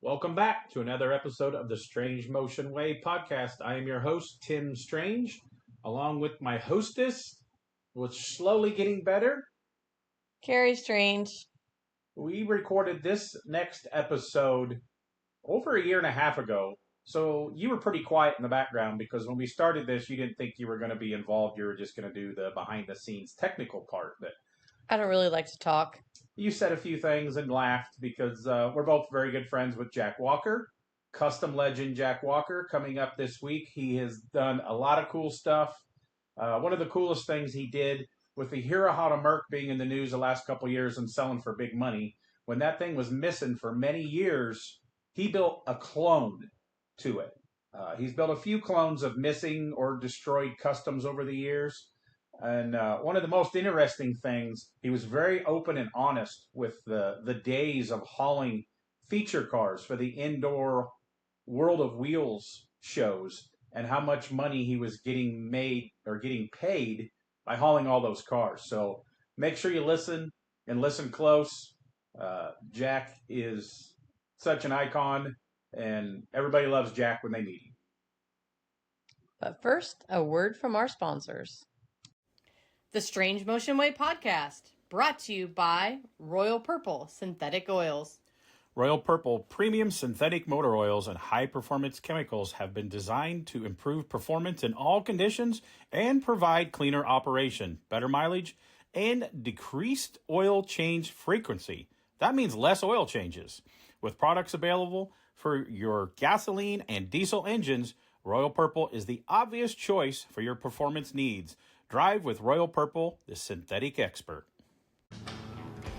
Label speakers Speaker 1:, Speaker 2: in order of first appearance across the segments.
Speaker 1: Welcome back to another episode of the Strange Motion Way podcast. I am your host, Tim Strange, along with my hostess, which is slowly getting better.
Speaker 2: Carrie Strange.
Speaker 1: We recorded this next episode over a year and a half ago, so you were pretty quiet in the background because when we started this, you didn't think you were going to be involved. You were just going to do the behind-the-scenes technical part. But
Speaker 2: I don't really like to talk.
Speaker 1: you said a few things and laughed because we're both very good friends with Jack Walker, Kustom legend Jack Walker, coming up this week. He has done a lot of cool stuff. One of the coolest things he did with the Hirohata Merc being in the news the last couple of years and selling for big money, when that thing was missing for many years, he built a clone to it. He's built a few clones of missing or destroyed Kustoms over the years. And one of the most interesting things, he was very open and honest with the days of hauling feature cars for the indoor World of Wheels shows and how much money he was getting made or getting paid by hauling all those cars. So make sure you listen and listen close. Jack is such an icon, and everybody loves Jack when they meet him.
Speaker 2: But first, a word from our sponsors. The Strange Motion Way podcast, brought to you by Royal Purple Synthetic Oils.
Speaker 1: Royal Purple premium synthetic motor oils and high-performance chemicals have been designed to improve performance in all conditions and provide cleaner operation, better mileage, and decreased oil change frequency. That means less oil changes. With products available for your gasoline and diesel engines, Royal Purple is the obvious choice for your performance needs. Drive with Royal Purple, the synthetic expert.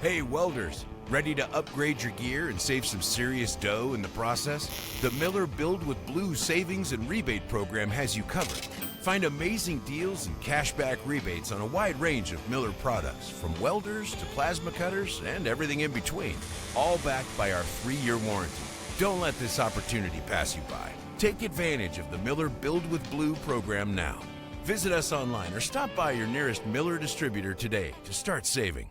Speaker 3: Hey welders, ready to upgrade your gear and save some serious dough in the process? The Miller Build with Blue Savings and Rebate Program has you covered. Find amazing deals and cashback rebates on a wide range of Miller products, from welders to plasma cutters and everything in between, all backed by our 3-year warranty. Don't let this opportunity pass you by. Take advantage of the Miller Build with Blue program now. Visit us online or stop by your nearest Miller distributor today to start saving.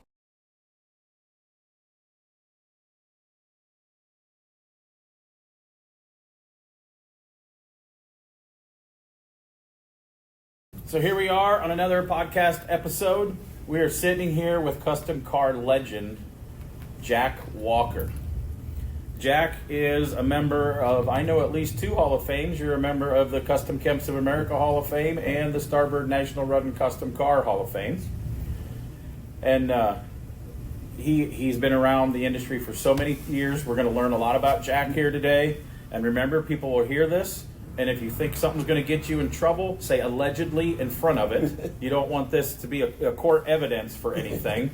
Speaker 1: So here we are on another podcast episode. We are sitting here with custom car legend Jack Walker. Jack is a member of, I know, at least 2 Hall of Fames. You're a member of the Kustom Kemps of America Hall of Fame and the Starbird National Run and Custom Car Hall of Fames. And he's been around the industry for so many years. We're going to learn a lot about Jack here today. And remember, people will hear this, and if you think something's going to get you in trouble, say allegedly in front of it. You don't want this to be a court evidence for anything.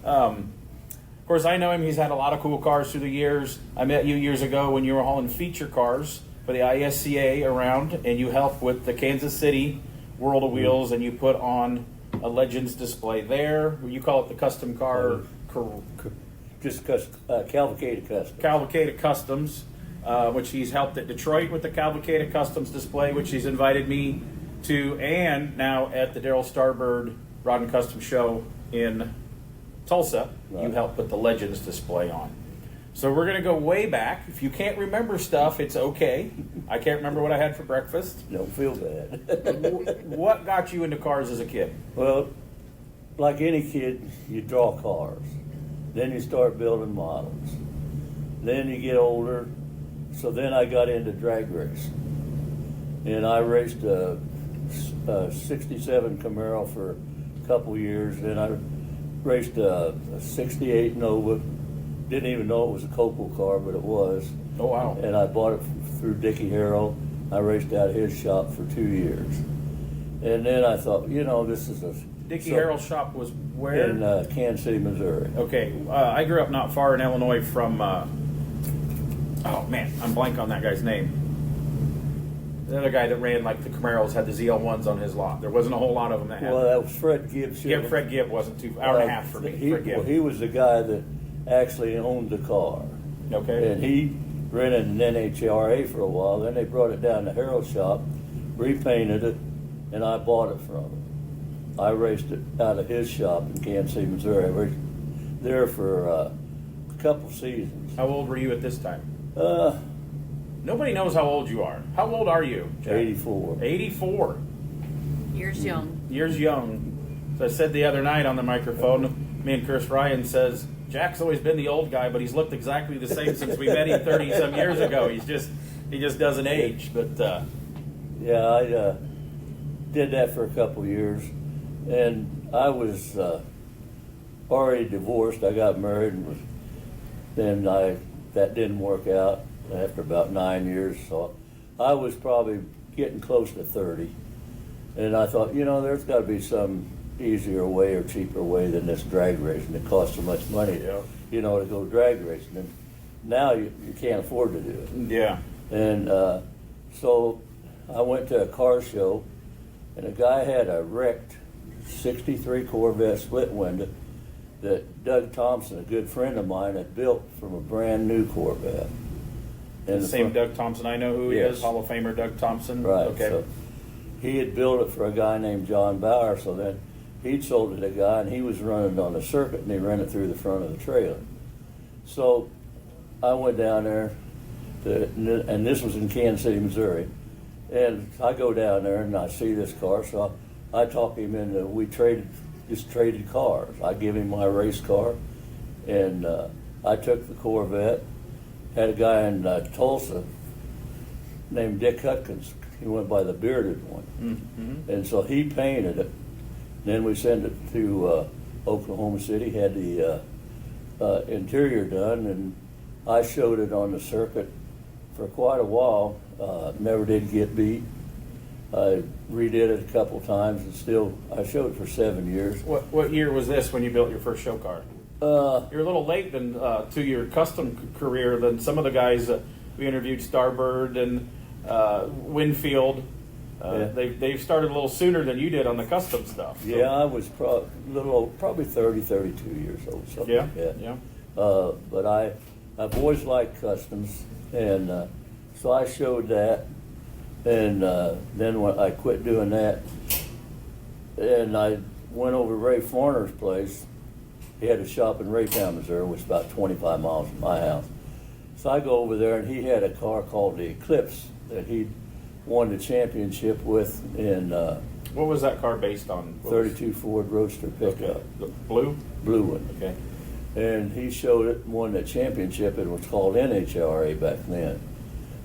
Speaker 1: Of course, I know him. He's had a lot of cool cars through the years. I met you years ago when you were hauling feature cars for the ISCA around, and you helped with the Kansas City World of Wheels, and you put on a Legends display there. You call it the custom car?
Speaker 4: Cavalcade of Kustoms.
Speaker 1: Cavalcade of Kustoms, which he's helped at Detroit with the Cavalcade of Kustoms display, which he's invited me to, and now at the Darryl Starbird Rod and Custom Show in Tulsa, right. You helped put the Legends display on. So we're going to go way back. If you can't remember stuff, it's okay. I can't remember what I had for breakfast.
Speaker 4: Don't feel bad.
Speaker 1: What got you into cars as a kid?
Speaker 4: Well, like any kid, you draw cars. Then you start building models. Then you get older. So then I got into drag racing. And I raced a 67 Camaro for a couple years. Then I raced a 68 Nova. Didn't even know it was a Copel car, but it was.
Speaker 1: Oh, wow.
Speaker 4: And I bought it through Dickie Harrell. I raced out of his shop for 2 years. And then I thought, this is a...
Speaker 1: Dickie Harrell's shop was where?
Speaker 4: In Kansas City, Missouri.
Speaker 1: Okay. I grew up not far in Illinois from... oh, man. I'm blank on that guy's name. The other guy that ran like the Camaros had the ZL1s on his lot. There wasn't a whole lot of them that had.
Speaker 4: Well, that was Fred Gibbs.
Speaker 1: Yeah, Fred Gibb wasn't too hour and a half for me.
Speaker 4: He was the guy that actually owned the car.
Speaker 1: Okay.
Speaker 4: And he rented an NHRA for a while. Then they brought it down to Harold's shop, repainted it, and I bought it from him. I raced it out of his shop in Kansas City, Missouri. I raced there for a couple seasons.
Speaker 1: How old were you at this time? Nobody knows how old you are. How old are you, Jack?
Speaker 4: 84.
Speaker 1: 84.
Speaker 2: Years young.
Speaker 1: Years young. So I said the other night on the microphone, me and Chris Ryan says, Jack's always been the old guy, but he's looked exactly the same since we met him 30-some years ago. He just doesn't age. But
Speaker 4: Yeah, I did that for a couple years, and I was already divorced. I got married, and then that didn't work out after about 9 years. So I was probably getting close to 30, and I thought, there's got to be some easier way or cheaper way than this drag racing. It costs so much money, to go drag racing, and now you can't afford to do it.
Speaker 1: yeah.
Speaker 4: And so I went to a car show, and a guy had a wrecked 63 Corvette split window that Doug Thompson, a good friend of mine, had built from a brand new Corvette.
Speaker 1: And the same Doug Thompson I know who he
Speaker 4: Yes.
Speaker 1: is, Hall of Famer Doug Thompson.
Speaker 4: Right.
Speaker 1: Okay.
Speaker 4: So he had built it for a guy named John Bauer, so then he'd sold it to a guy, and he was running on the circuit, and he ran it through the front of the trailer. So I went down there, and this was in Kansas City, Missouri, and I go down there, and I see this car, so I talk him into, we just traded cars. I give him my race car, and I took the Corvette. Had a guy in Tulsa named Dick Hutkins. He went by the bearded one.
Speaker 1: Mm-hmm.
Speaker 4: And so he painted it. Then we sent it to Oklahoma City, had the interior done, and I showed it on the circuit for quite a while. Never did get beat. I redid it a couple times, and still, I showed it for 7 years.
Speaker 1: What year was this when you built your first show car? You're a little late to your custom career than some of the guys we interviewed, Starbird and Winfield.
Speaker 4: Yeah.
Speaker 1: They've started a little sooner than you did on the custom stuff. So.
Speaker 4: Yeah, I was probably 30, 32 years old, something
Speaker 1: Yeah,
Speaker 4: like that.
Speaker 1: yeah.
Speaker 4: But I've always liked customs, and so I showed that, and then when I quit doing that, and I went over to Ray Farner's place. He had a shop in Raytown, Missouri, which is about 25 miles from my house. So I go over there, and he had a car called the Eclipse that he won the championship with in
Speaker 1: What was that car based on?
Speaker 4: 32 Ford Roadster pickup.
Speaker 1: Okay. The blue?
Speaker 4: Blue one.
Speaker 1: Okay.
Speaker 4: And he showed it, won the championship. It was called NHRA back then.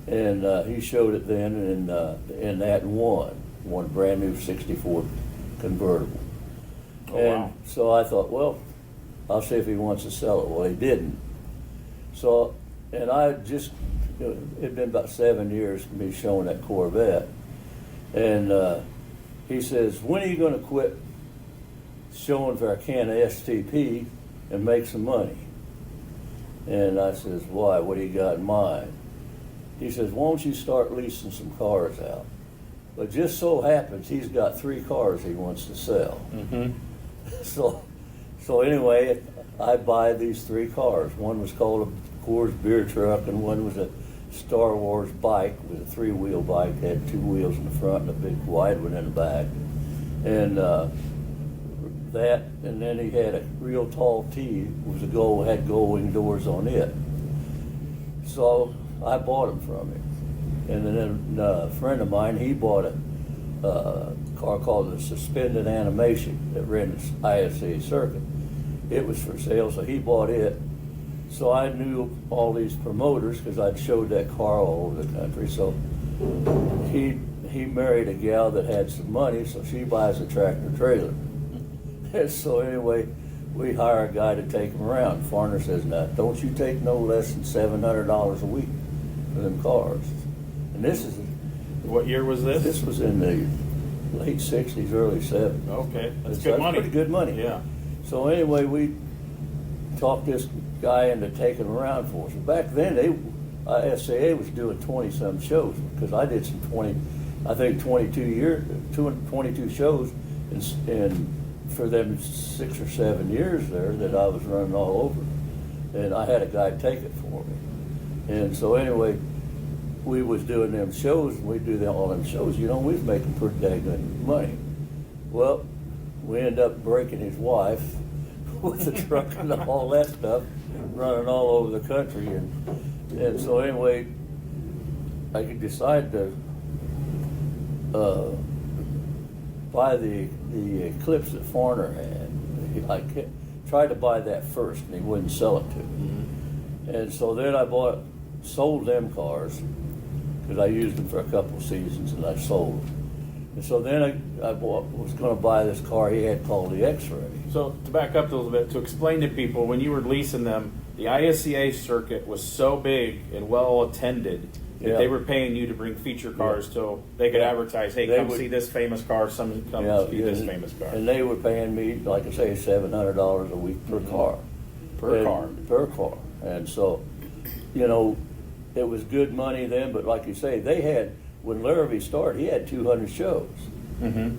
Speaker 4: And he showed it then in that and won a brand new 64 convertible.
Speaker 1: Oh,
Speaker 4: and
Speaker 1: wow.
Speaker 4: so I thought, well, I'll see if he wants to sell it. Well, he didn't. So, and I just, it'd been about 7 years of me showing that Corvette. And he says, when are you going to quit showing for a can of STP and make some money? And I says, why? What do you got in mind? He says, why don't you start leasing some cars out? But just so happens he's got 3 cars he wants to sell.
Speaker 1: Mm-hmm.
Speaker 4: So anyway, I buy these 3 cars. One was called a Coors beer truck, and one was a Star Wars bike. It was a 3-wheel bike. It had 2 wheels in the front and a big wide one in the back. And that, and then he had a real tall T. Had gull-wing doors on it. So I bought them from him. And then a friend of mine, he bought a car called the Suspended Animation that ran the ISA circuit. It was for sale, so he bought it. So I knew all these promoters because I'd showed that car all over the country. So he married a gal that had some money, so she buys a tractor trailer. And so anyway, we hire a guy to take him around. Farner says, now, don't you take no less than $700 a week for them cars. And this is...
Speaker 1: What year was this?
Speaker 4: This was in the late 60s, early 70s.
Speaker 1: Okay, that's
Speaker 4: So
Speaker 1: good money.
Speaker 4: Pretty good money.
Speaker 1: Yeah.
Speaker 4: So anyway, we talked this guy into taking him around for us. Back then, SAA was doing 20-some shows because I did some 22 shows, and for them 6 or 7 years there that I was running all over, and I had a guy take it for me. And so anyway, we was doing them shows, and we'd do all them shows. We was making pretty dang good money. Well, we ended up breaking his wife with the truck and all that stuff, running all over the country. And And so anyway, I could decide to buy the Eclipse that Farner had. I tried to buy that first, and he wouldn't sell it to me. And so then I sold them cars, because I used them for a couple of seasons, and I sold them. And so then I was going to buy this car he had called the X-Ray.
Speaker 1: So to back up a little bit, to explain to people, when you were leasing them, the ISCA circuit was so big and well attended that they were paying you to bring feature cars so they could advertise, hey, come see this famous car, come see this famous car.
Speaker 4: And they were paying me, like I say, $700 a week per car. Per car. And so, it was good money then, but like you say, they had, when Larrabee started, he had 200 shows.
Speaker 1: Mm-hmm.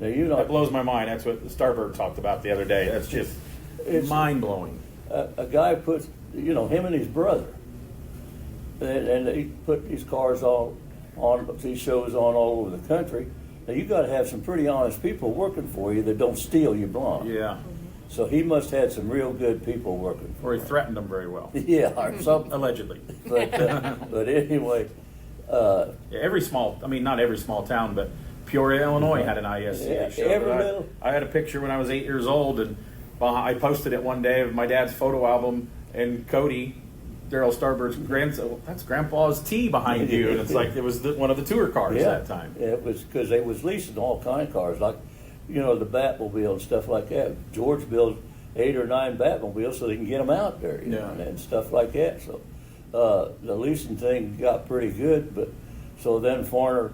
Speaker 4: Now,
Speaker 1: that blows my mind. That's what Starbird talked about the other day. That's just mind-blowing.
Speaker 4: A guy puts, him and his brother, and he put these cars these shows all over the country. Now, you got to have some pretty honest people working for you that don't steal your blonde.
Speaker 1: Yeah.
Speaker 4: So he must have had some real good people working for him.
Speaker 1: Or he threatened them very well.
Speaker 4: Yeah, or something.
Speaker 1: Allegedly.
Speaker 4: But anyway.
Speaker 1: Not every small town, but Peoria, Illinois had an ISCA show. I had a picture when I was 8 years old, and I posted it one day of my dad's photo album, and Cody, Daryl Starbird's grandson, well, that's Grandpa's T behind you, and it's like it was one of the tour cars that time.
Speaker 4: Yeah, it was because they was leasing all kind of cars, like the Batmobile and stuff like that. George built 8 or 9 Batmobiles so they can get them out there, and stuff like that. So the leasing thing got pretty good, but so then Farner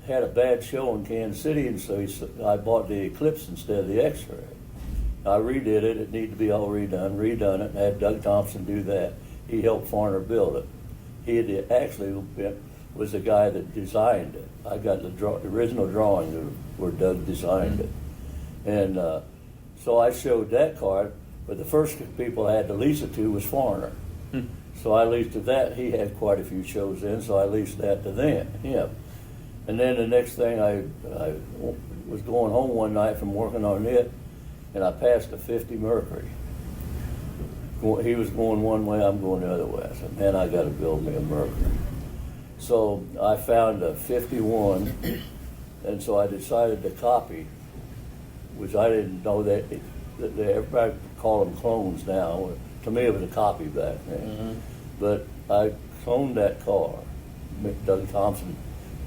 Speaker 4: had a bad show in Kansas City, and so I bought the Eclipse instead of the X-Ray. I redid it. It needed to be all redone it, and had Doug Thompson do that. He helped Farner build it. He actually was the guy that designed it. I got the original drawing where Doug designed it. And so I showed that car, but the first people I had to lease it to was Farner. So I leased to that. He had quite a few shows in, so I leased that to him. And then the next thing, I was going home one night from working on it, and I passed a 50 Mercury. He was going one way, I'm going the other way. I said, man, I got to build me a Mercury. So I found a 51, and so I decided to copy, which I didn't know that everybody call them clones now. To me, it was a copy back then. Mm-hmm. But I cloned that car. Doug Thompson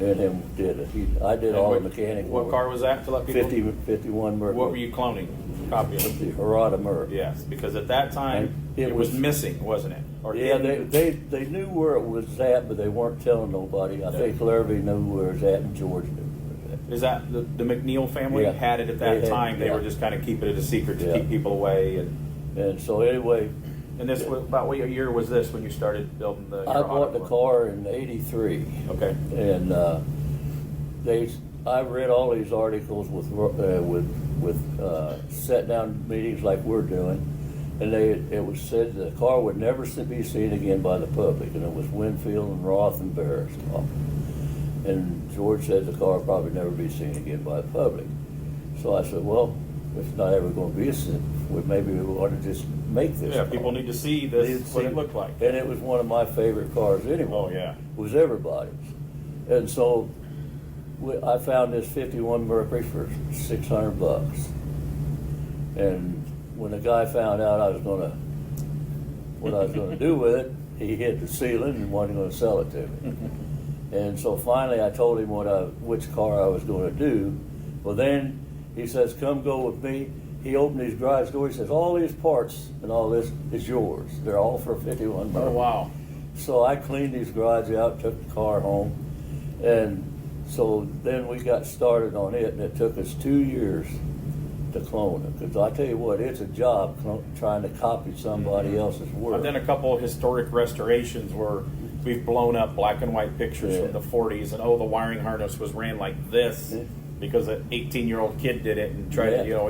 Speaker 4: and him did it. I did all the mechanical work.
Speaker 1: What car was that, to let people?
Speaker 4: 51 Merc.
Speaker 1: What were you cloning? Copy of
Speaker 4: the Hirohata Merc.
Speaker 1: Yes, because at that time it was missing, wasn't it? Or
Speaker 4: they knew where it was at, but they weren't telling nobody. I think Larrabee knew where it was at, and George knew where it was at.
Speaker 1: Is that the McNeil family had it at that time? They were just kind of keeping it a secret to keep people away. And
Speaker 4: so anyway.
Speaker 1: And this was, about what year was this when you started building the?
Speaker 4: I bought the car in '83. Okay. And I read all these articles with set down meetings like we're doing, and it was said the car would never be seen again by the public, and it was Winfield and Roth and Barris talking. And George said the car would probably never be seen again by the public. So I said, well, if it's not ever going to be seen, maybe we want to just make this.
Speaker 1: Yeah, people need to see this, what it looked like.
Speaker 4: And it was one of my favorite cars anyway.
Speaker 1: Oh, yeah.
Speaker 4: It was everybody's. And so I found this 51 Mercury for $600. And when the guy found out what I was going to do with it, he hit the ceiling and wasn't going to sell it to me. And so finally I told him which car I was going to do. Well, then he says, come go with me. He opened his garage door. He says, all these parts and all this is yours. They're all for 51 Mercury.
Speaker 1: Oh, wow.
Speaker 4: So I cleaned his garage out, took the car home, and so then we got started on it, and it took us 2 years to clone it. Because I tell you what, it's a job trying to copy somebody else's work.
Speaker 1: I've done a couple of historic restorations where we've blown up black and white pictures from the 40s, and the wiring harness was ran like this because an 18-year-old kid did it and tried to,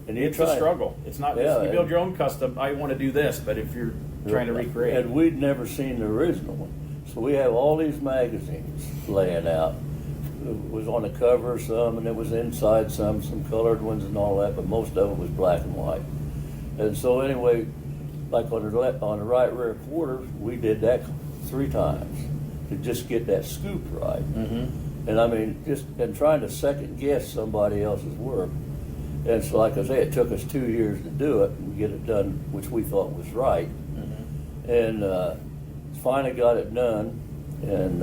Speaker 1: it's a struggle. It's not just you build your own custom, I want to do this, but if you're trying to recreate.
Speaker 4: And we'd never seen the original one. So we have all these magazines laying out. It was on the cover some, and it was inside some colored ones and all that, but most of it was black and white. And so anyway, like on the right rear quarter, we did that 3 times to just get that scoop right.
Speaker 1: Mm-hmm.
Speaker 4: And I mean, just and trying to second guess somebody else's work. And so, like I say, it took us 2 years to do it and get it done, which we thought was right.
Speaker 1: Mm-hmm.
Speaker 4: And finally got it done. And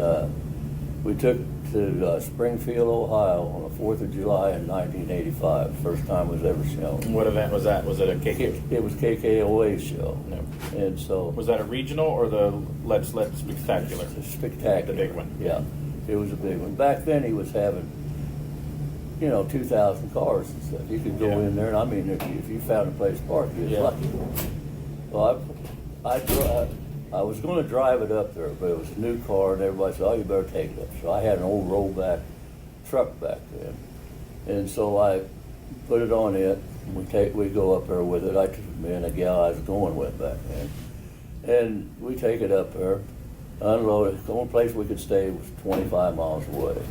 Speaker 4: we took to Springfield, Ohio on the 4th of July in 1985. First time it was ever shown.
Speaker 1: What event was that? Was it a KK?
Speaker 4: It was KKOA show.
Speaker 1: No.
Speaker 4: And so.
Speaker 1: Was that a regional or the Let's Spectacular?
Speaker 4: Spectacular.
Speaker 1: The big one.
Speaker 4: Yeah, it was a big one. Back then he was having, 2,000 cars and stuff. You could go in there, and I mean, if you found a place to park, you was lucky. Well, I was going to drive it up there, but it was a new car, and everybody said, "Oh, you better take it up." So I had an old rollback truck back then, and so I put it on it. And we go up there with it. I took me and a gal I was going with back then, and we take it up there, unload it. The only place we could stay was 25 miles away,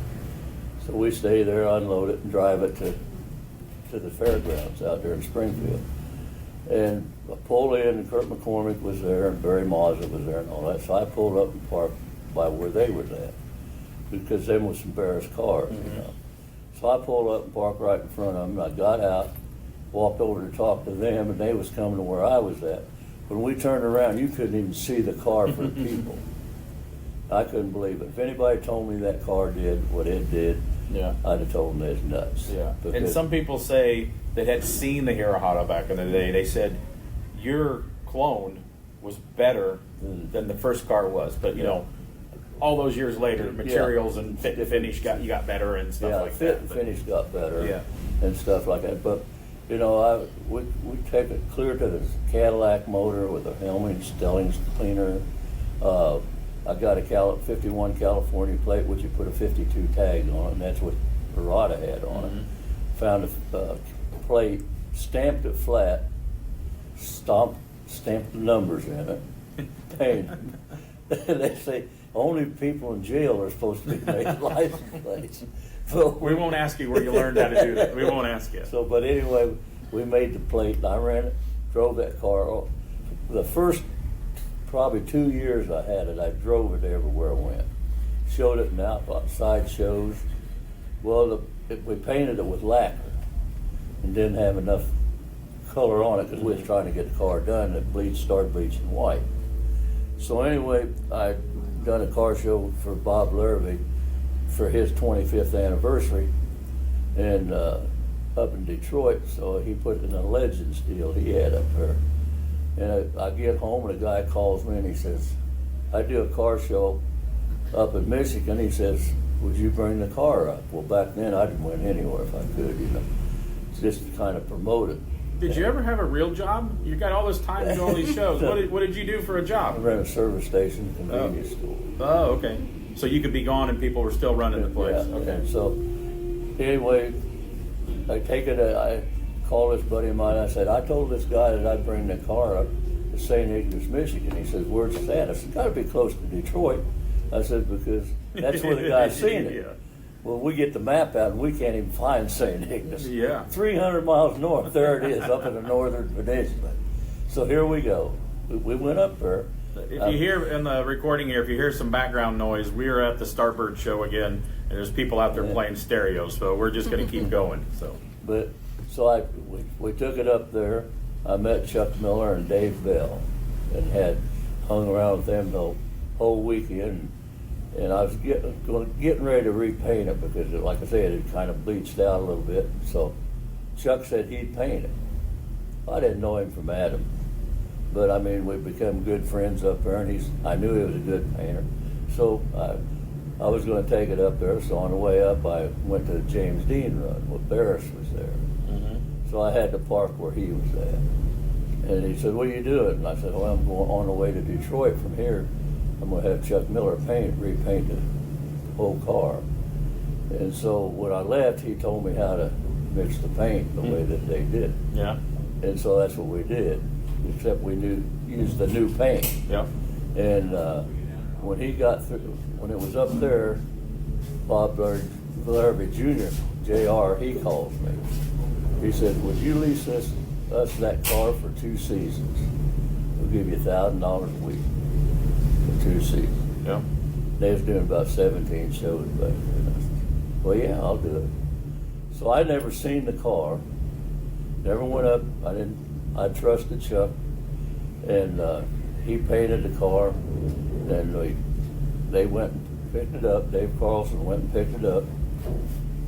Speaker 4: so we stay there, unload it, and drive it to the fairgrounds out there in Springfield. And I pulled in, and Kurt McCormick was there, and Barry Mazza was there, and all that. So I pulled up and parked by where they was at, because them was some Barris cars, So I pulled up and parked right in front of them. I got out, walked over to talk to them, and they was coming to where I was at. When we turned around, you couldn't even see the car for the people. I couldn't believe it. If anybody told me that car did what it did, I'd have told them it's nuts.
Speaker 1: Yeah. And some people say that had seen the Hirohata back in the day. They said your clone was better than the first car was, but all those years later, materials and fit and finish got better and stuff like that.
Speaker 4: Yeah, fit and finish got better, and stuff like that. But we take it clear to the Cadillac motor with a Helming Stellings cleaner. I got a 51 California plate, which you put a 52 tag on, and that's what Hirohata had on it. Found a plate, stamped it flat, stamped the numbers in it, painted. They say only people in jail are supposed to be making license plates. So
Speaker 1: we won't ask you where you learned how to do that. We won't ask you.
Speaker 4: So, but anyway, we made the plate, and I ran it, drove that car. The first probably 2 years I had it, I drove it everywhere I went. Showed it in outside shows. Well, we painted it with lacquer and didn't have enough color on it because we was trying to get the car done. It started bleaching white. So anyway, I done a car show for Bob Lurvy for his 25th anniversary, and up in Detroit. So he put it in a Legends deal he had up there. And I get home, and a guy calls me, and he says, "I do a car show up in Michigan." He says, "Would you bring the car up?" Well, back then I didn't win anywhere if I could, just to kind of promote it.
Speaker 1: Did you ever have a real job? You got all this time to do all these shows. What did you do for a job?
Speaker 4: I ran a service station, convenience store.
Speaker 1: Oh, okay. So you could be gone and people were still running the place.
Speaker 4: Yeah.
Speaker 1: Okay.
Speaker 4: And so anyway, I called this buddy of mine. I said, "I told this guy that I'd bring the car up to St. Ignace, Michigan." He says, "Where's it at?" I said, "Got to be close to Detroit." I said, "Because that's where the guy's seen it."
Speaker 1: Yeah.
Speaker 4: Well, we get the map out, and we can't even find St. Ignace.
Speaker 1: Yeah.
Speaker 4: 300 miles north, there it is, up in the northern peninsula. So here we go. We went up there.
Speaker 1: If you hear in the recording here, if you hear some background noise, we are at the Starbird show again, and there's people out there playing stereo, so we're just going to keep going.
Speaker 4: So we took it up there. I met Chuck Miller and Dave Bell, and had hung around with them the whole weekend. And I was getting ready to repaint it because, like I said, it kind of bleached out a little bit. So Chuck said he'd paint it. I didn't know him from Adam, but I mean, we become good friends up there, and I knew he was a good painter. So I was going to take it up there. So on the way up, I went to the James Dean run. Well, Barris was there. So I had to park where he was at. And he said, "What are you doing?" And I said, "Well, I'm going on the way to Detroit from here. I'm going to have Chuck Miller repaint the whole car." And so when I left, he told me how to mix the paint the way that they did.
Speaker 1: Yeah.
Speaker 4: And so that's what we did, except we used the new paint.
Speaker 1: Yeah.
Speaker 4: And when he got through, when it was up there, Bob Larrabee Jr., JR, he calls me. He said, "Would you lease us that car for 2 seasons? We'll give you $1,000 a week for 2 seasons."
Speaker 5: Yeah.
Speaker 4: They was doing about 17 shows back then. I said, well, yeah, I'll do it. So I never seen the car. Never went up. I trusted Chuck, and he painted the car. And they went and picked it up. Dave Carlson went and picked it up,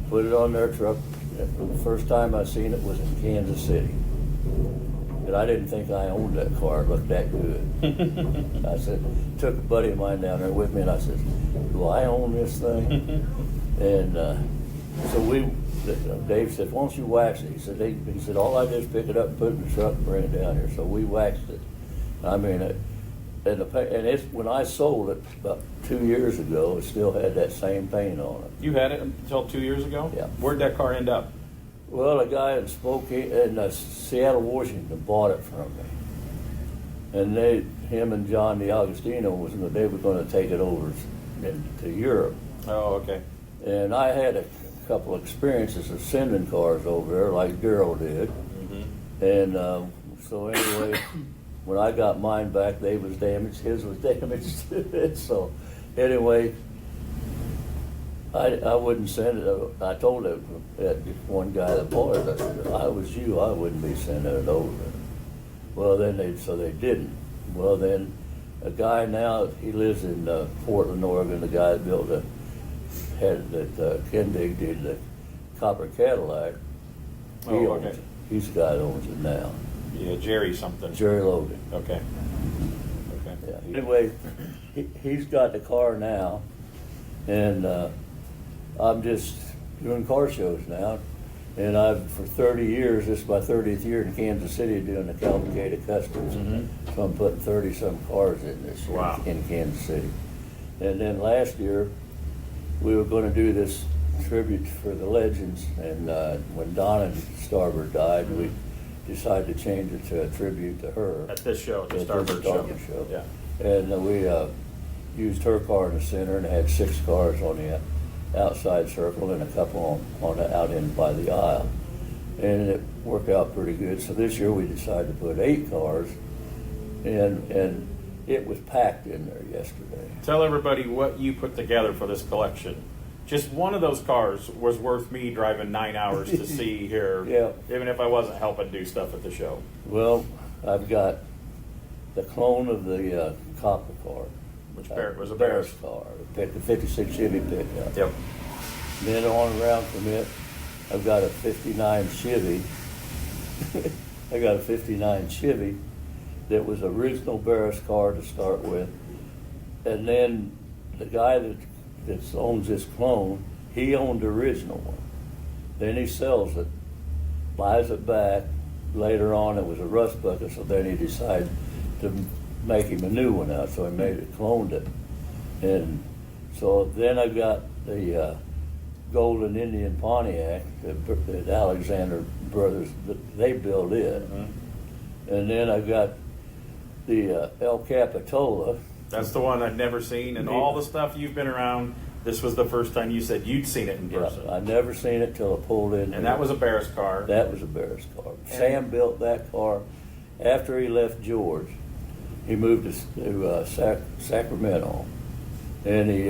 Speaker 4: put it on their truck. The first time I seen it was in Kansas City. And I didn't think I owned that car. It looked that good. I said, took a buddy of mine down there with me, and I said, do I own this thing? And so Dave said, why don't you wax it? He said, all I did is pick it up, put it in the truck, and bring it down here. So we waxed it. I mean, when I sold it about 2 years ago, it still had that same paint on it.
Speaker 5: You had it until 2 years ago?
Speaker 4: Yeah.
Speaker 5: Where'd that car end up?
Speaker 4: Well, a guy in Seattle, Washington, bought it from me, and him and John DiAgostino they were going to take it over to Europe.
Speaker 5: Oh, okay.
Speaker 4: And I had a couple of experiences of sending cars over there, like Daryl did. Mm-hmm. And so anyway, when I got mine back, they was damaged. His was damaged. So anyway, I wouldn't send it. I told that one guy that bought it, I said, if I was you, I wouldn't be sending it over. Well, then they didn't. Well, then a guy now, he lives in Portland, Oregon, the guy that built Kendig did the copper Cadillac. He owns it. He's the guy that owns it now.
Speaker 5: Yeah, Jerry something.
Speaker 4: Jerry Logan.
Speaker 5: Okay. Okay.
Speaker 4: Yeah. Anyway, he's got the car now, and I'm just doing car shows now. And for 30 years, this is my 30th year in Kansas City doing the Cavalcade of Kustoms. Mm-hmm. So I'm putting 30-some cars in this year in Kansas City. And then last year, we were going to do this tribute for the legends. And when Donna Starbird died, we decided to change it to a tribute to her.
Speaker 5: At this show, at the Starbird show. Yeah.
Speaker 4: And we used her car in the center and had 6 cars on the outside circle and a couple out in by the aisle, and it worked out pretty good. So this year we decided to put 8 cars, and it was packed in there yesterday.
Speaker 5: Tell everybody what you put together for this collection. Just one of those cars was worth me driving 9 hours to see here,
Speaker 4: Yeah.
Speaker 5: even if I wasn't helping do stuff at the show.
Speaker 4: Well, I've got the clone of the copper car.
Speaker 5: Which was a
Speaker 4: Barris car, the 56 Chevy pickup.
Speaker 5: Yep.
Speaker 4: Then on around from it, I've got a 59 Chevy. I got a 59 Chevy that was original Barris car to start with. And then the guy that owns this clone, he owned the original one. Then he sells it, buys it back. Later on, it was a rust bucket, so then he decided to make him a new one out, so he cloned it. And so then I got the Golden Indian Pontiac that Alexander Brothers, they built it. Mm-hmm. And then I got the El Capitola.
Speaker 5: That's the one I'd never seen, and all the stuff you've been around, this was the first time you said you'd seen it in person.
Speaker 4: Yeah, I never seen it till I pulled in.
Speaker 5: And that was a Barris car.
Speaker 4: That was a Barris car. Sam built that car after he left George. He moved to Sacramento, and he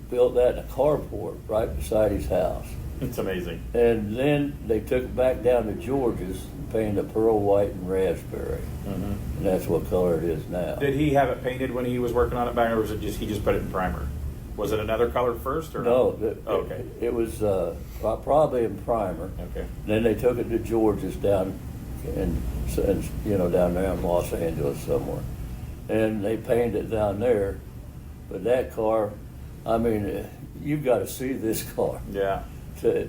Speaker 4: built that in a carport right beside his house.
Speaker 5: It's amazing.
Speaker 4: And then they took it back down to George's and painted it pearl white and raspberry. Mm-hmm. And that's what color it is now.
Speaker 5: Did he have it painted when he was working on it back, or was it he just put it in primer? Was it another color first, or
Speaker 4: no?
Speaker 5: Okay.
Speaker 4: It was probably in primer.
Speaker 5: Okay.
Speaker 4: Then they took it to George's down and down there in Los Angeles somewhere, and they painted it down there. But that car, I mean, you've got to see this car.
Speaker 5: Yeah.
Speaker 4: To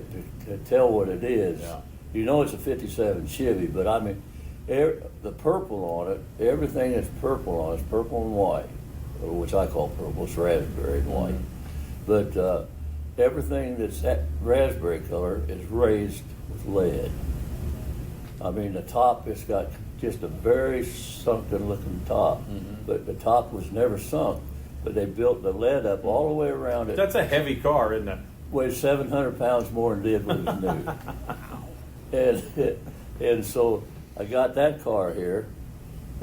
Speaker 4: tell what it is.
Speaker 5: Yeah.
Speaker 4: You know it's a 57 Chevy, but I mean, the purple on it, everything that's purple on it is purple and white, which I call purple, it's raspberry and white. Mm-hmm. But everything that's that raspberry color is raised with lead. I mean, the top, it's got just a very sunken looking top, but the top was never sunk. But they built the lead up all the way around it.
Speaker 5: That's a heavy car, isn't it?
Speaker 4: Weighs 700 pounds more than it did when it was new. And so I got that car here,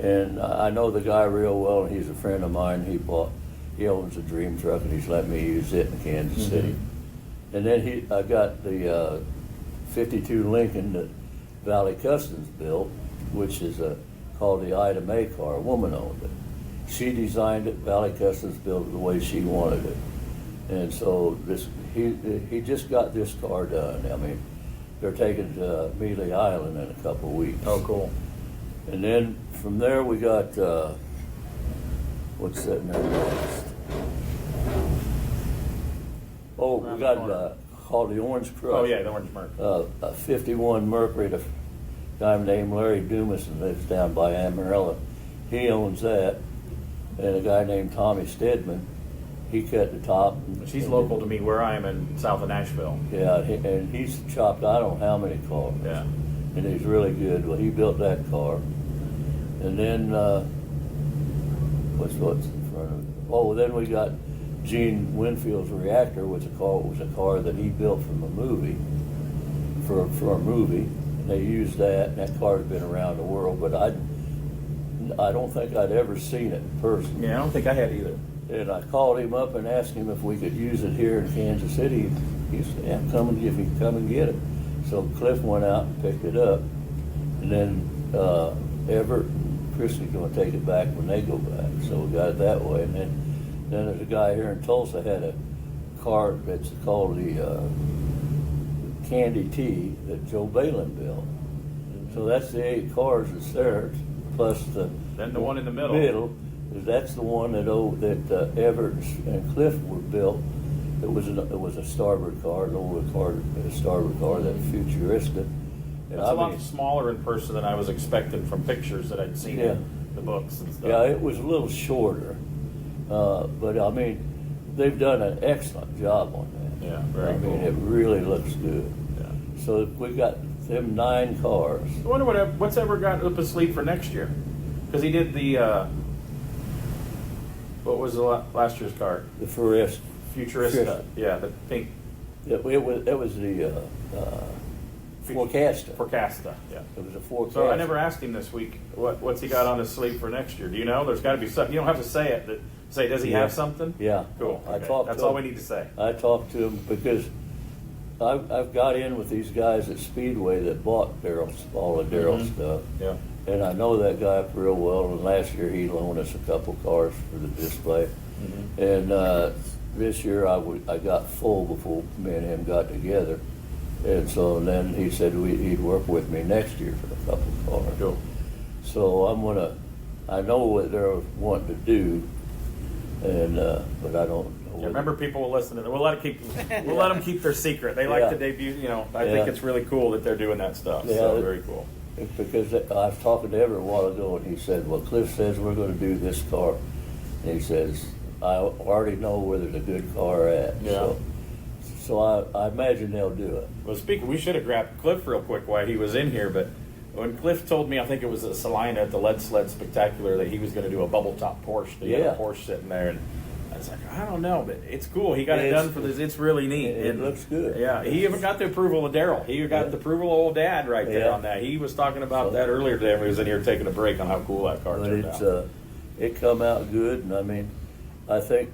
Speaker 4: And I know the guy real well, and he's a friend of mine. He owns a Dream Truck, and he's let me use it in Kansas City. And then I got the 52 Lincoln that Valley Kustoms built, which is called the Ida May car. A woman owned it. She designed it. Valley Kustoms built it the way she wanted it. And so he just got this car done. I mean, they're taking it to Mealy Island in a couple of weeks.
Speaker 5: Oh, cool.
Speaker 4: And then from there we got what's that name next? Oh, we got called the Orange Crush.
Speaker 5: Oh yeah, the Orange Merc.
Speaker 4: A 51 Mercury, a guy named Larry Dumas lives down by Amarillo. He owns that, and a guy named Tommy Stedman. He cut the top.
Speaker 5: She's local to me where I am in south of Nashville.
Speaker 4: Yeah, and he's chopped I don't know how many cars.
Speaker 5: Yeah.
Speaker 4: And he's really good. Well, he built that car. And then, what's in front of it? Oh, then we got Gene Winfield's Reactor, which was a car that he built from a movie, for a movie. And they used that, and that car's been around the world, but I don't think I'd ever seen it in person.
Speaker 5: Yeah, I don't think I had either.
Speaker 4: And I called him up and asked him if we could use it here in Kansas City. He said, yeah, come and get it. So Cliff went out and picked it up. And then Everett and Christy's going to take it back when they go back. So we got it that way. And then there's a guy here in Tulsa had a car that's called the Candy Tea that Joe Balin built. So that's the 8 cars that's there, plus
Speaker 5: Then the one in the middle.
Speaker 4: That's the one that Everett and Cliff were built. It was a starboard car, an old car, a starboard car that was futuristic.
Speaker 5: It's a lot smaller in person than I was expecting from pictures that I'd seen in the books and stuff.
Speaker 4: Yeah, it was a little shorter, but I mean, they've done an excellent job on that.
Speaker 5: Yeah, very cool.
Speaker 4: I mean, it really looks good.
Speaker 5: Yeah.
Speaker 4: So we got them 9 cars.
Speaker 5: I wonder what's ever got up his sleeve for next year, because he did the what was the last year's car?
Speaker 4: The
Speaker 5: Futurista. Yeah, the pink.
Speaker 4: It was the Forecasta.
Speaker 5: Forecasta. Yeah.
Speaker 4: It was a Forecasta.
Speaker 5: So I never asked him this week what's he got on his sleeve for next year. Do you know? There's got to be something. You don't have to say it. Say, does he have something?
Speaker 4: Yeah.
Speaker 5: Cool.
Speaker 4: I
Speaker 5: Okay.
Speaker 4: talked
Speaker 5: That's
Speaker 4: to
Speaker 5: all
Speaker 4: him.
Speaker 5: we need to say.
Speaker 4: I talked to him because I've got in with these guys at Speedway that bought all the Darryl stuff.
Speaker 5: Yeah.
Speaker 4: And I know that guy real well, and last year he loaned us a couple cars for the display. And this year I got full before me and him got together. And so then he said he'd work with me next year for a couple cars.
Speaker 5: Cool.
Speaker 4: So I know what they're wanting to do, and but I don't know.
Speaker 5: Yeah, remember, people will listen to them. We'll let them keep their secret. They like to debut. I think it's really cool that they're doing that stuff.
Speaker 4: Yeah,
Speaker 5: So very cool.
Speaker 4: Because I was talking to Everett a while ago, and he said, well, Cliff says we're going to do this car. And he says, I already know where there's a good car at.
Speaker 5: Yeah.
Speaker 4: So I imagine they'll do it.
Speaker 5: Well, we should have grabbed Cliff real quick while he was in here, but when Cliff told me, I think it was a Salina at the Lead Sled Spectacular, that he was going to do a bubble top Porsche. He had a Porsche sitting there, and I was like, I don't know, but it's cool. He got it done for this. It's really neat.
Speaker 4: It looks good.
Speaker 5: Yeah, he even got the approval of Darryl. He got the approval of old Dad right there on that. He was talking about that earlier today when he was in here taking a break on how cool that car turned out.
Speaker 4: It come out good, and I mean, I think,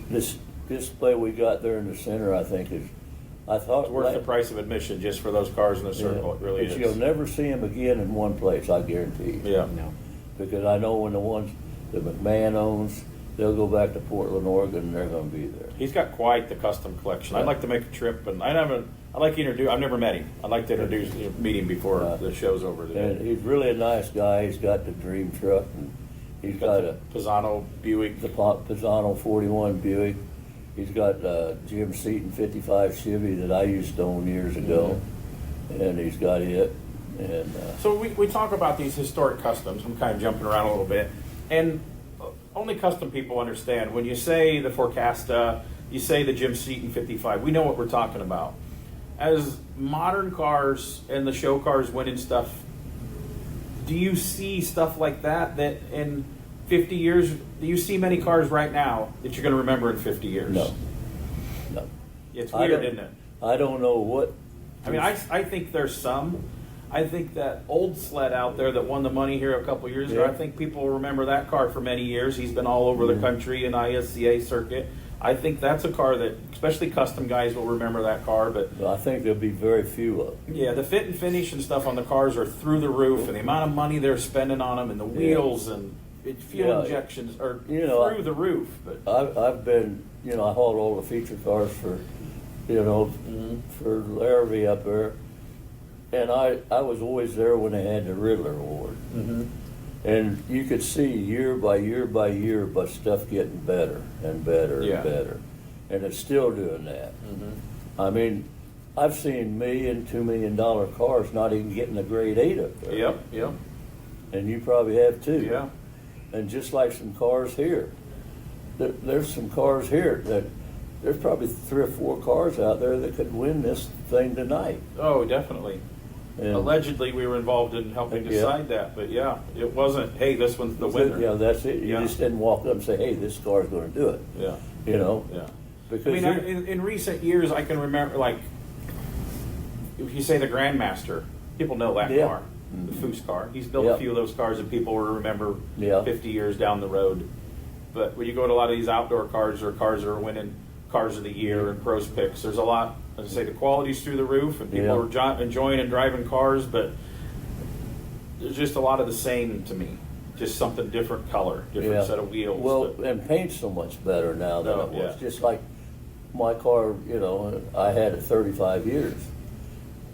Speaker 4: this display we got there in the center, I think
Speaker 5: It's worth the price of admission just for those cars in the circle. It really is.
Speaker 4: You'll never see them again in one place, I guarantee you.
Speaker 5: Yeah.
Speaker 2: No.
Speaker 4: Because I know when the ones that McMahon owns, they'll go back to Portland, Oregon, and they're going to be there.
Speaker 5: He's got quite the custom collection. I'd like to make a trip, and I'd like to introduce. I've never met him. I'd like to meet him before the show's over today.
Speaker 4: And he's really a nice guy. He's got the Dream Truck, and he's got a
Speaker 5: Pisano Buick.
Speaker 4: the Pisano 41 Buick. He's got Jim Seaton 55 Chevy that I used to own years ago, and he's got it. And
Speaker 5: So we talk about these historic customs. I'm kind of jumping around a little bit, and only custom people understand when you say the Forecasta, you say the Jim Seaton 55. We know what we're talking about. As modern cars and the show cars win and stuff, do you see stuff like that in 50 years? Do you see many cars right now that you're going to remember in 50 years?
Speaker 4: no.
Speaker 5: It's weird, isn't it?
Speaker 4: I don't know what.
Speaker 5: I mean, I think there's some, I think that old sled out there that won the money here a couple years ago,
Speaker 4: Yeah.
Speaker 5: I think people will remember that car for many years. He's been all over the country in ISCA circuit. I think that's a car that, especially custom guys, will remember that car. But
Speaker 4: I think there'll be very few of them.
Speaker 5: yeah, the fit and finish and stuff on the cars are through the roof, and the amount of money they're spending on them, and the wheels and fuel injections are through the roof. But
Speaker 4: I've been, I hauled all the feature cars for, for Larrabee up there, and I was always there when they had the Riddler Award. And you could see year by year by year, but stuff getting better and better and better, and it's still doing that. I mean, I've seen $1 million, $2 million cars not even getting a grade 8 up there.
Speaker 5: Yep.
Speaker 4: And you probably have too.
Speaker 5: Yeah.
Speaker 4: And just like some cars here, there's some cars here that there's probably 3 or 4 cars out there that could win this thing tonight.
Speaker 5: Oh, definitely.
Speaker 4: And
Speaker 5: Allegedly, we were involved in helping decide that, but yeah, it wasn't. Hey, this one's the winner.
Speaker 4: Yeah, that's it. You just didn't walk up and say, "Hey, this car's going to do it."
Speaker 5: Yeah.
Speaker 4: Yeah. Because
Speaker 5: I mean, in recent years, I can remember, like, if you say the Grandmaster, people know that car, the Foose car. He's built a few of those cars that people will remember 50 years down the road. But when you go to a lot of these outdoor cars or cars that are winning Cars of the Year and Pros Picks, there's a lot. As I say, the quality's through the roof, and people are enjoying and driving cars, but there's just a lot of the same to me. Just something different color, different set of wheels.
Speaker 4: Well, and paint's so much better now than it was. Just like my car, I had it 35 years.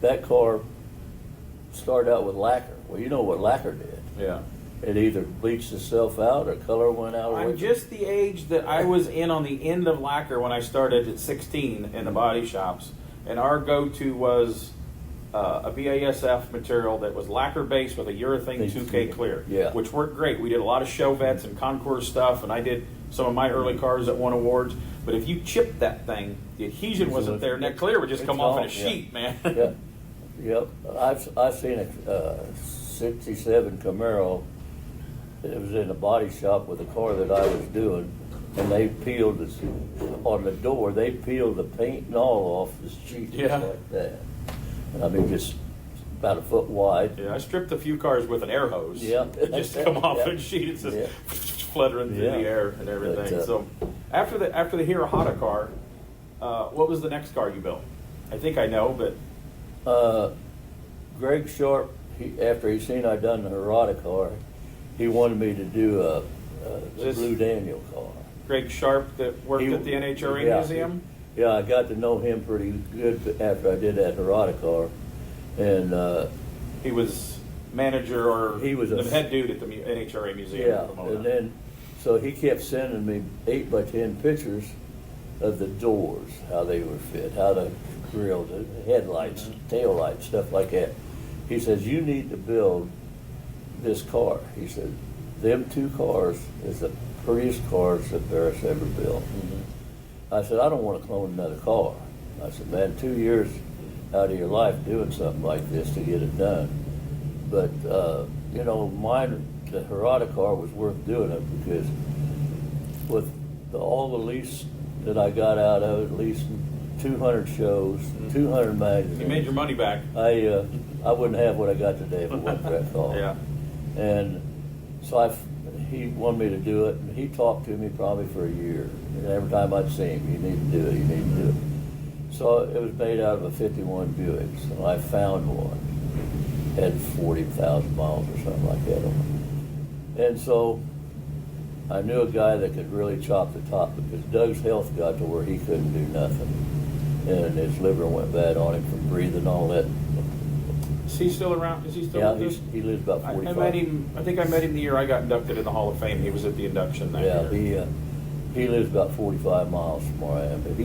Speaker 4: That car started out with lacquer. Well, you know what lacquer did.
Speaker 5: Yeah.
Speaker 4: It either bleached itself out or color went out.
Speaker 5: I'm just the age that I was in on the end of lacquer when I started at 16 in the body shops. And our go-to was a BASF material that was lacquer based with a urethane 2K clear, which worked great. We did a lot of show vets and concours stuff, and I did some of my early cars that won awards. But if you chipped that thing, the adhesion wasn't there, and that clear would just come off in a sheet, man.
Speaker 4: Yep. I've seen a 67 Camaro. It was in a body shop with a car that I was doing, and they peeled on the door. They peeled the paint and all off the sheet just like that. And I mean, just about a foot wide.
Speaker 5: Yeah, I stripped a few cars with an air hose.
Speaker 4: Yeah,
Speaker 5: just to come off and sheet. It's just fluttering through the air and everything.
Speaker 4: But,
Speaker 5: so after the Hirohata car, what was the next car you built? I think I know, but
Speaker 4: Greg Sharp. After he seen I done the Hirohata car, he wanted me to do the Blue Daniel car.
Speaker 5: Greg Sharp that worked at the NHRA Museum?
Speaker 4: Yeah, I got to know him pretty good after I did that Hirohata car. And
Speaker 5: he was manager or
Speaker 4: he was
Speaker 5: the head dude at the NHRA Museum.
Speaker 4: Yeah, and then so he kept sending me 8x10 pictures of the doors, how they were fit, how the grill, the headlights, tail lights, stuff like that. He says, you need to build this car. He said, them 2 cars is the prettiest cars that Barris ever built. I said, I don't want to clone another car. I said, man, 2 years out of your life doing something like this to get it done. But, mine, the Hirohata car was worth doing it because with all the lease that I got out of it, at least 200 shows, 200 magazines.
Speaker 5: You made your money back.
Speaker 4: I wouldn't have what I got today if it wasn't for that car.
Speaker 5: Yeah.
Speaker 4: And so he wanted me to do it, and he talked to me probably for a year. And every time I'd see him, you need to do it, you need to do it. So it was made out of a 51 Buick. So I found one. Had 40,000 miles or something like that on it. And so I knew a guy that could really chop the top because Doug's health got to where he couldn't do nothing. And his liver went bad on him from breathing all that.
Speaker 5: Is he still around? Is he still
Speaker 4: Yeah,
Speaker 5: with us?
Speaker 4: he lives about 45.
Speaker 5: I think I met him the year I got inducted in the Hall of Fame. He was at the induction that year.
Speaker 4: He lives about 45 miles from where I am. But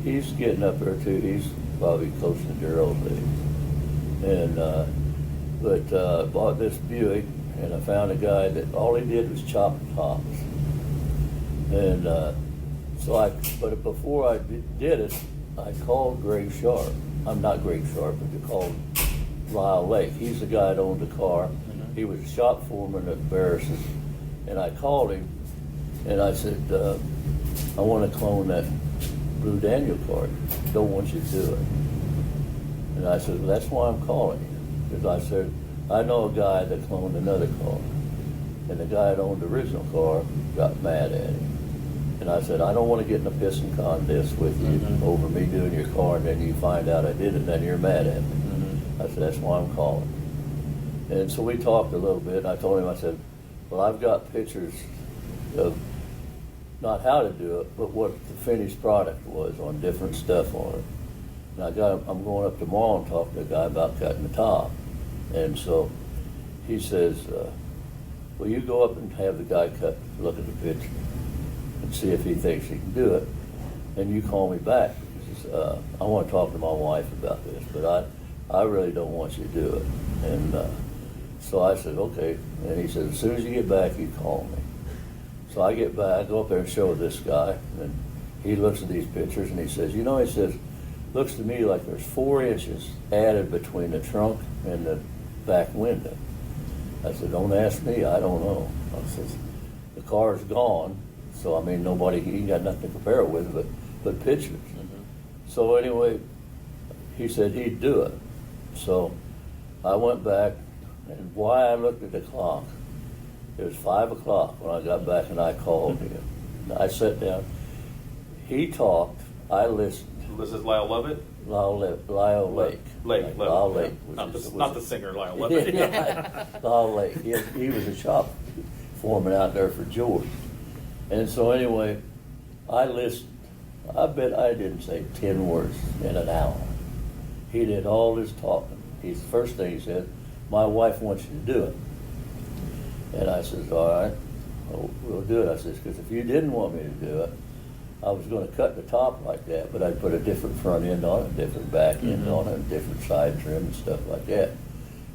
Speaker 4: he's getting up there too. He's probably close to Gerald's age. And bought this Buick, and I found a guy that all he did was chop tops. And but before I did it, I called Greg Sharp. I'm not Greg Sharp, but I called Lyle Lake. He's the guy that owned the car. He was a shop foreman at Barris's. And I called him, and I said, I want to clone that Blue Daniel car. Don't want you to do it. And I said, well, that's why I'm calling you. Because I said, I know a guy that cloned another car. And the guy that owned the original car got mad at him. And I said, I don't want to get in a pissing contest with you over me doing your car, and then you find out I did it, and then you're mad at me. I said, that's why I'm calling. And so we talked a little bit, and I told him, I said, well, I've got pictures of not how to do it, but what the finished product was on different stuff on it. And I'm going up tomorrow and talking to a guy about cutting the top. And so he says, well, you go up and have the guy look at the picture and see if he thinks he can do it. And you call me back. He says, I want to talk to my wife about this, but I really don't want you to do it. And so I said, okay. And he said, as soon as you get back, you call me. So I get back, I go up there and show this guy, and he looks at these pictures and he says, you know, he says, looks to me like there's 4 inches added between the trunk and the back window. I said, don't ask me, I don't know. I said, the car's gone, so I mean, he got nothing to compare it with but pictures. So anyway, he said he'd do it. So I went back, and why I looked at the clock, it was 5 o'clock when I got back and I called him. I sat down, he talked, I listened.
Speaker 5: Was it Lyle Lovett?
Speaker 4: Lyle Lake. Lyle Lake.
Speaker 5: Not the singer Lyle Lovett.
Speaker 4: Lyle Lake. He was a shop foreman out there for George. And so anyway, I listened. I bet I didn't say 10 words in an hour. He did all this talking. The first thing he said, my wife wants you to do it. And I says, all right, we'll do it. I says, because if you didn't want me to do it, I was going to cut the top like that, but I'd put a different front end on it, different back end on it, different side trim and stuff like that.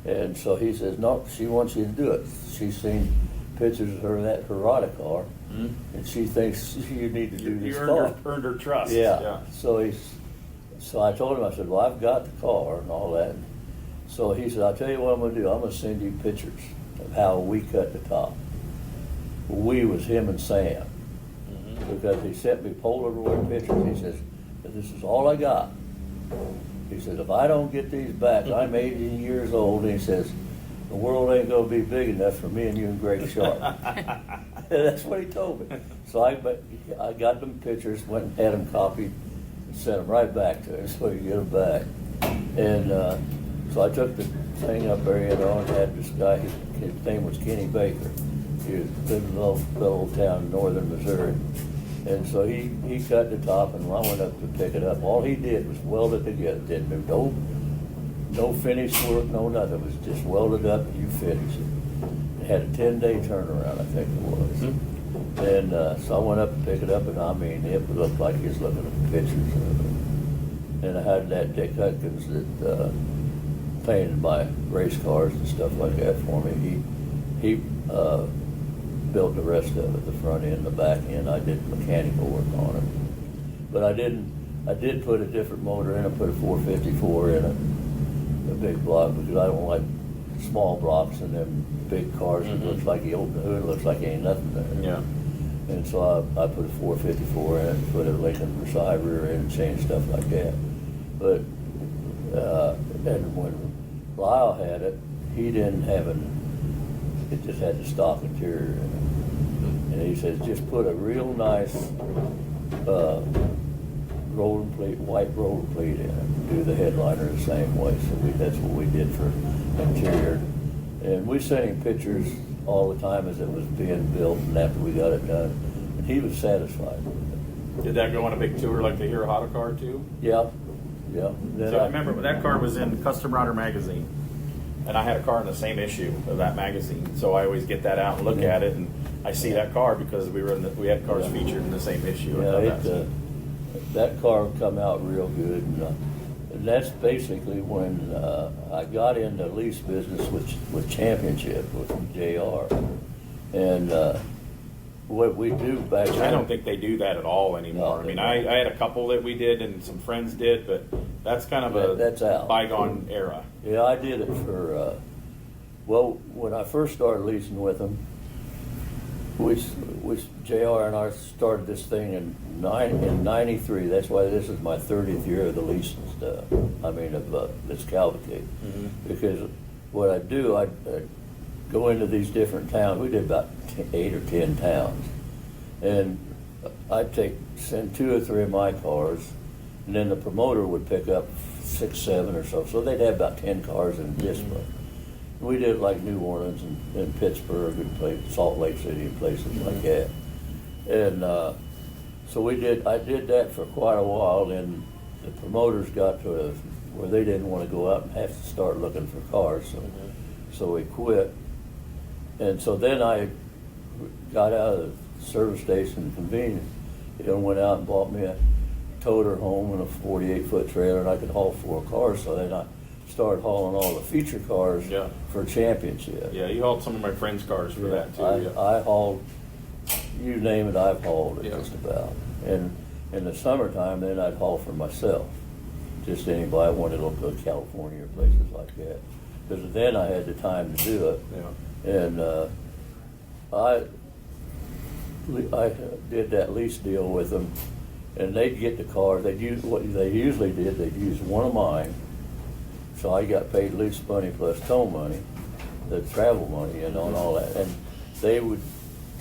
Speaker 4: And so he says, no, she wants you to do it. She's seen pictures of her in that Hirohata car, and she thinks you need to do this car.
Speaker 5: You earned her trust.
Speaker 4: Yeah. So I told him, I said, well, I've got the car and all that. So he said, I'll tell you what I'm going to do. I'm going to send you pictures of how we cut the top. We was him and Sam. Because he sent me Polaroid pictures. He says, this is all I got. He said, if I don't get these back, I'm 80 years old. And he says, the world ain't going to be big enough for me and you and Greg Sharp. That's what he told me. So I got them pictures, went and had them copied, and sent them right back to him so he could get them back. And so I took the thing up there, and had this guy, his name was Kenny Baker. He lived in a little town in northern Missouri. And so he cut the top, and when I went up to pick it up, all he did was weld it together. Didn't do no finish work, no nothing. It was just welded up and you finish it. It had a 10-day turnaround, I think it was. And so I went up to pick it up, and I mean, it looked like he was looking at the pictures of it. And I had that Dick Hudkins that painted my race cars and stuff like that for me. He built the rest of it, the front end, the back end. I did mechanical work on it. But I did put a different motor in. I put a 454 in it, a big block, because I don't like small blocks and them big cars. It looks like you open the hood, it looks like ain't nothing there.
Speaker 5: Yeah.
Speaker 4: And so I put a 454 in it, put a Lincoln Versailles rear end, changed stuff like that. But and when Lyle had it, he didn't have it just had the stock interior in it. And he says, just put a real nice rolling plate, white rolling plate in it. Do the headliner the same way. So that's what we did for interior. And we sent him pictures all the time as it was being built and after we got it done. And he was satisfied with it.
Speaker 5: Did that go on a big tour like the Hirohata car too?
Speaker 4: Yeah. Then
Speaker 5: So I remember that car was in Custom Rider magazine, and I had a car in the same issue of that magazine. So I always get that out and look at it, and I see that car because we had cars featured in the same issue.
Speaker 4: Yeah, that car come out real good, and that's basically when I got into lease business with Championship with JR, and what we do back then.
Speaker 5: I don't think they do that at all anymore.
Speaker 4: No,
Speaker 5: I mean, I had a couple that we did and some friends did, but that's kind of
Speaker 4: that's out.
Speaker 5: Bygone era.
Speaker 4: Yeah, I did it for, when I first started leasing with them, we JR and I started this thing in '93. That's why this is my 30th year of the lease and stuff. I mean, of this Cavalcade. Because what I do, I go into these different towns. We did about 8 or 10 towns, and I'd send 2 or 3 of my cars, and then the promoter would pick up 6, 7 or so. So they'd have about 10 cars in display. We did like New Orleans and Pittsburgh and Salt Lake City and places like that. And so I did that for quite a while. Then the promoters got to where they didn't want to go out and have to start looking for cars. So we quit. And so then I got out of the service station convenience and went out and bought me a toter home and a 48-foot trailer, and I could haul 4 cars. So then I started hauling all the feature cars for championship.
Speaker 5: Yeah, you hauled some of my friends' cars for that too.
Speaker 4: I hauled, you name it, I've hauled it just about. And in the summertime, then I'd haul for myself. Just anybody wanted to go to California or places like that. Because then I had the time to do it.
Speaker 5: Yeah.
Speaker 4: And I did that lease deal with them, and they'd get the car. What they usually did, they'd use one of mine. So I got paid lease money plus tow money, the travel money, and all that. And they would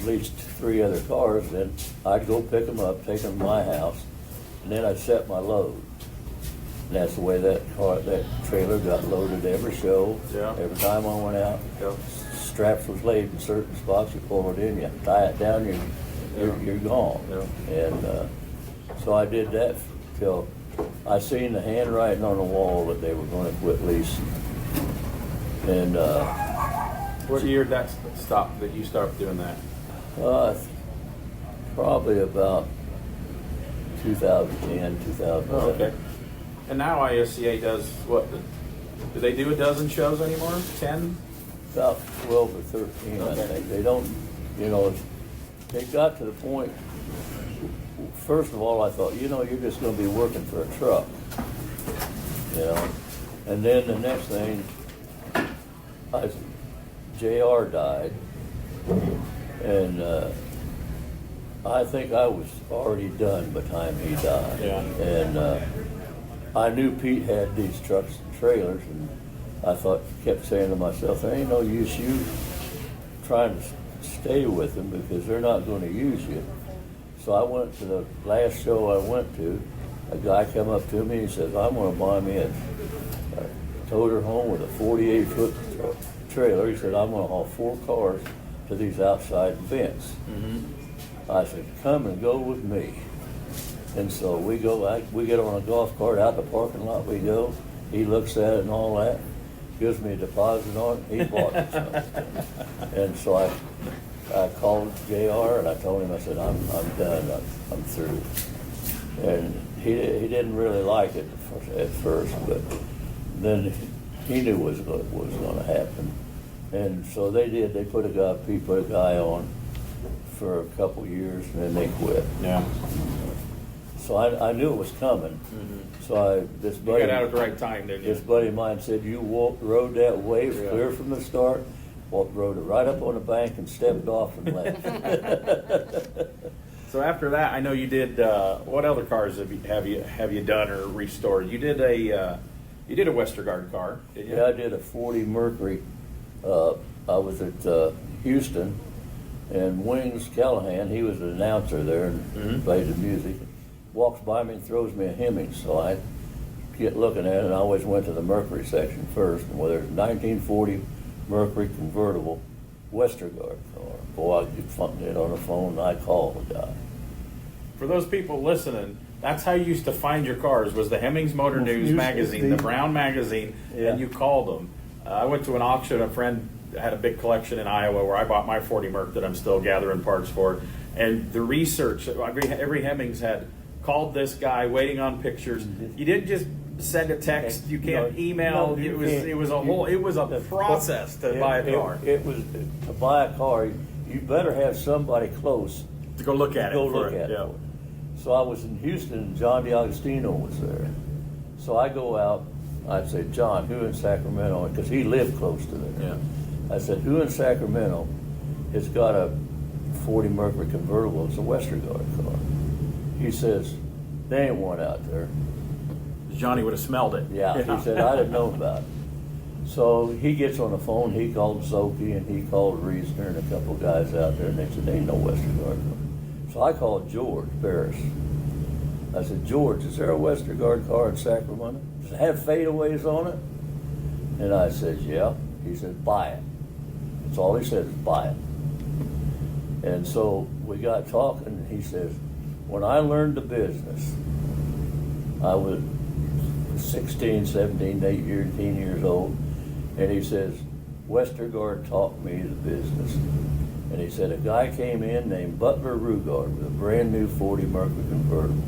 Speaker 4: lease 3 other cars. Then I'd go pick them up, take them to my house, and then I'd set my load. And that's the way that trailer got loaded every show.
Speaker 5: Yeah.
Speaker 4: Every time I went out,
Speaker 5: Yeah.
Speaker 4: straps was laid in certain spots. You pull it in, you tie it down, you're gone.
Speaker 5: Yeah.
Speaker 4: And so I did that till I seen the handwriting on the wall that they were going to quit leasing. And
Speaker 5: What year did that stop? That you started doing that?
Speaker 4: probably about 2010, 2011.
Speaker 5: Oh, okay. And now ISCA does what? Do they do a dozen shows anymore? 10?
Speaker 4: About 12 or 13, I
Speaker 5: Okay.
Speaker 4: think. They don't, they got to the point. First of all, I thought, you're just going to be working for a truck, And then the next thing, JR died, and I think I was already done by the time he died.
Speaker 5: Yeah.
Speaker 4: And I knew Pete had these trucks and trailers, and I kept saying to myself, there ain't no use you trying to stay with them because they're not going to use you. So I went to the last show I went to. A guy come up to me and he says, I'm going to buy me a toter home with a 48-foot trailer. He said, I'm going to haul 4 cars to these outside events. I said, come and go with me. And so we get on a golf cart out the parking lot. We go. He looks at it and all that, gives me a deposit on it. He bought it. And so I called JR and I told him, I said, I'm done. I'm through. And he didn't really like it at first, but then he knew what was going to happen. And so they did. He put a guy on for a couple years, and then they quit.
Speaker 5: Yeah.
Speaker 4: So I knew it was coming. So this buddy,
Speaker 5: You got out at the right time, didn't you?
Speaker 4: this buddy of mine said, you rode that wave clear from the start, rode it right up on the bank and stepped off and left.
Speaker 5: So after that, I know you did. What other cars have you done or restored? You did a Westergaard car, didn't you?
Speaker 4: Yeah, I did a 40 Mercury. I was at Houston, and Wings Callahan, he was an announcer there and played the music. Walks by me and throws me a Hemmings, so I get looking at it, and I always went to the Mercury section first. And there's a 1940 Mercury convertible Westergaard car. Boy, I get fucking it on the phone, and I call the guy.
Speaker 5: For those people listening, that's how you used to find your cars, was the Hemmings Motor News magazine, the brown magazine, and you called them. I went to an auction. A friend had a big collection in Iowa where I bought my 40 Merc that I'm still gathering parts for. And the research, every Hemmings had called this guy, waiting on pictures. You didn't just send a text. You can't email. It was a process to buy a car.
Speaker 4: It was to buy a car. You better have somebody close
Speaker 5: To go look at it.
Speaker 4: Yeah. So I was in Houston, and John DiAgostino was there. So I go out. I'd say, John, who in Sacramento? Because he lived close to there.
Speaker 5: Yeah.
Speaker 4: I said, who in Sacramento has got a 40 Mercury convertible. It's a Westergaard car. He says, there ain't one out there.
Speaker 5: Johnny would have smelled it.
Speaker 4: Yeah, he said, I didn't know about it. So he gets on the phone, he called Zoki and he called Reasoner and a couple guys out there, and they said, there ain't no Westergaard car. So I called George Barris. I said, George, is there a Westergaard car in Sacramento? Does it have fadeaways on it? And I said, yeah. He said, buy it. That's all he said is buy it. And so we got talking, and he says, when I learned the business, I was 16, 17, 18 years old, and he says, Westergaard taught me the business. And he said, a guy came in named Butler Rugard with a brand new 40 Mercury convertible.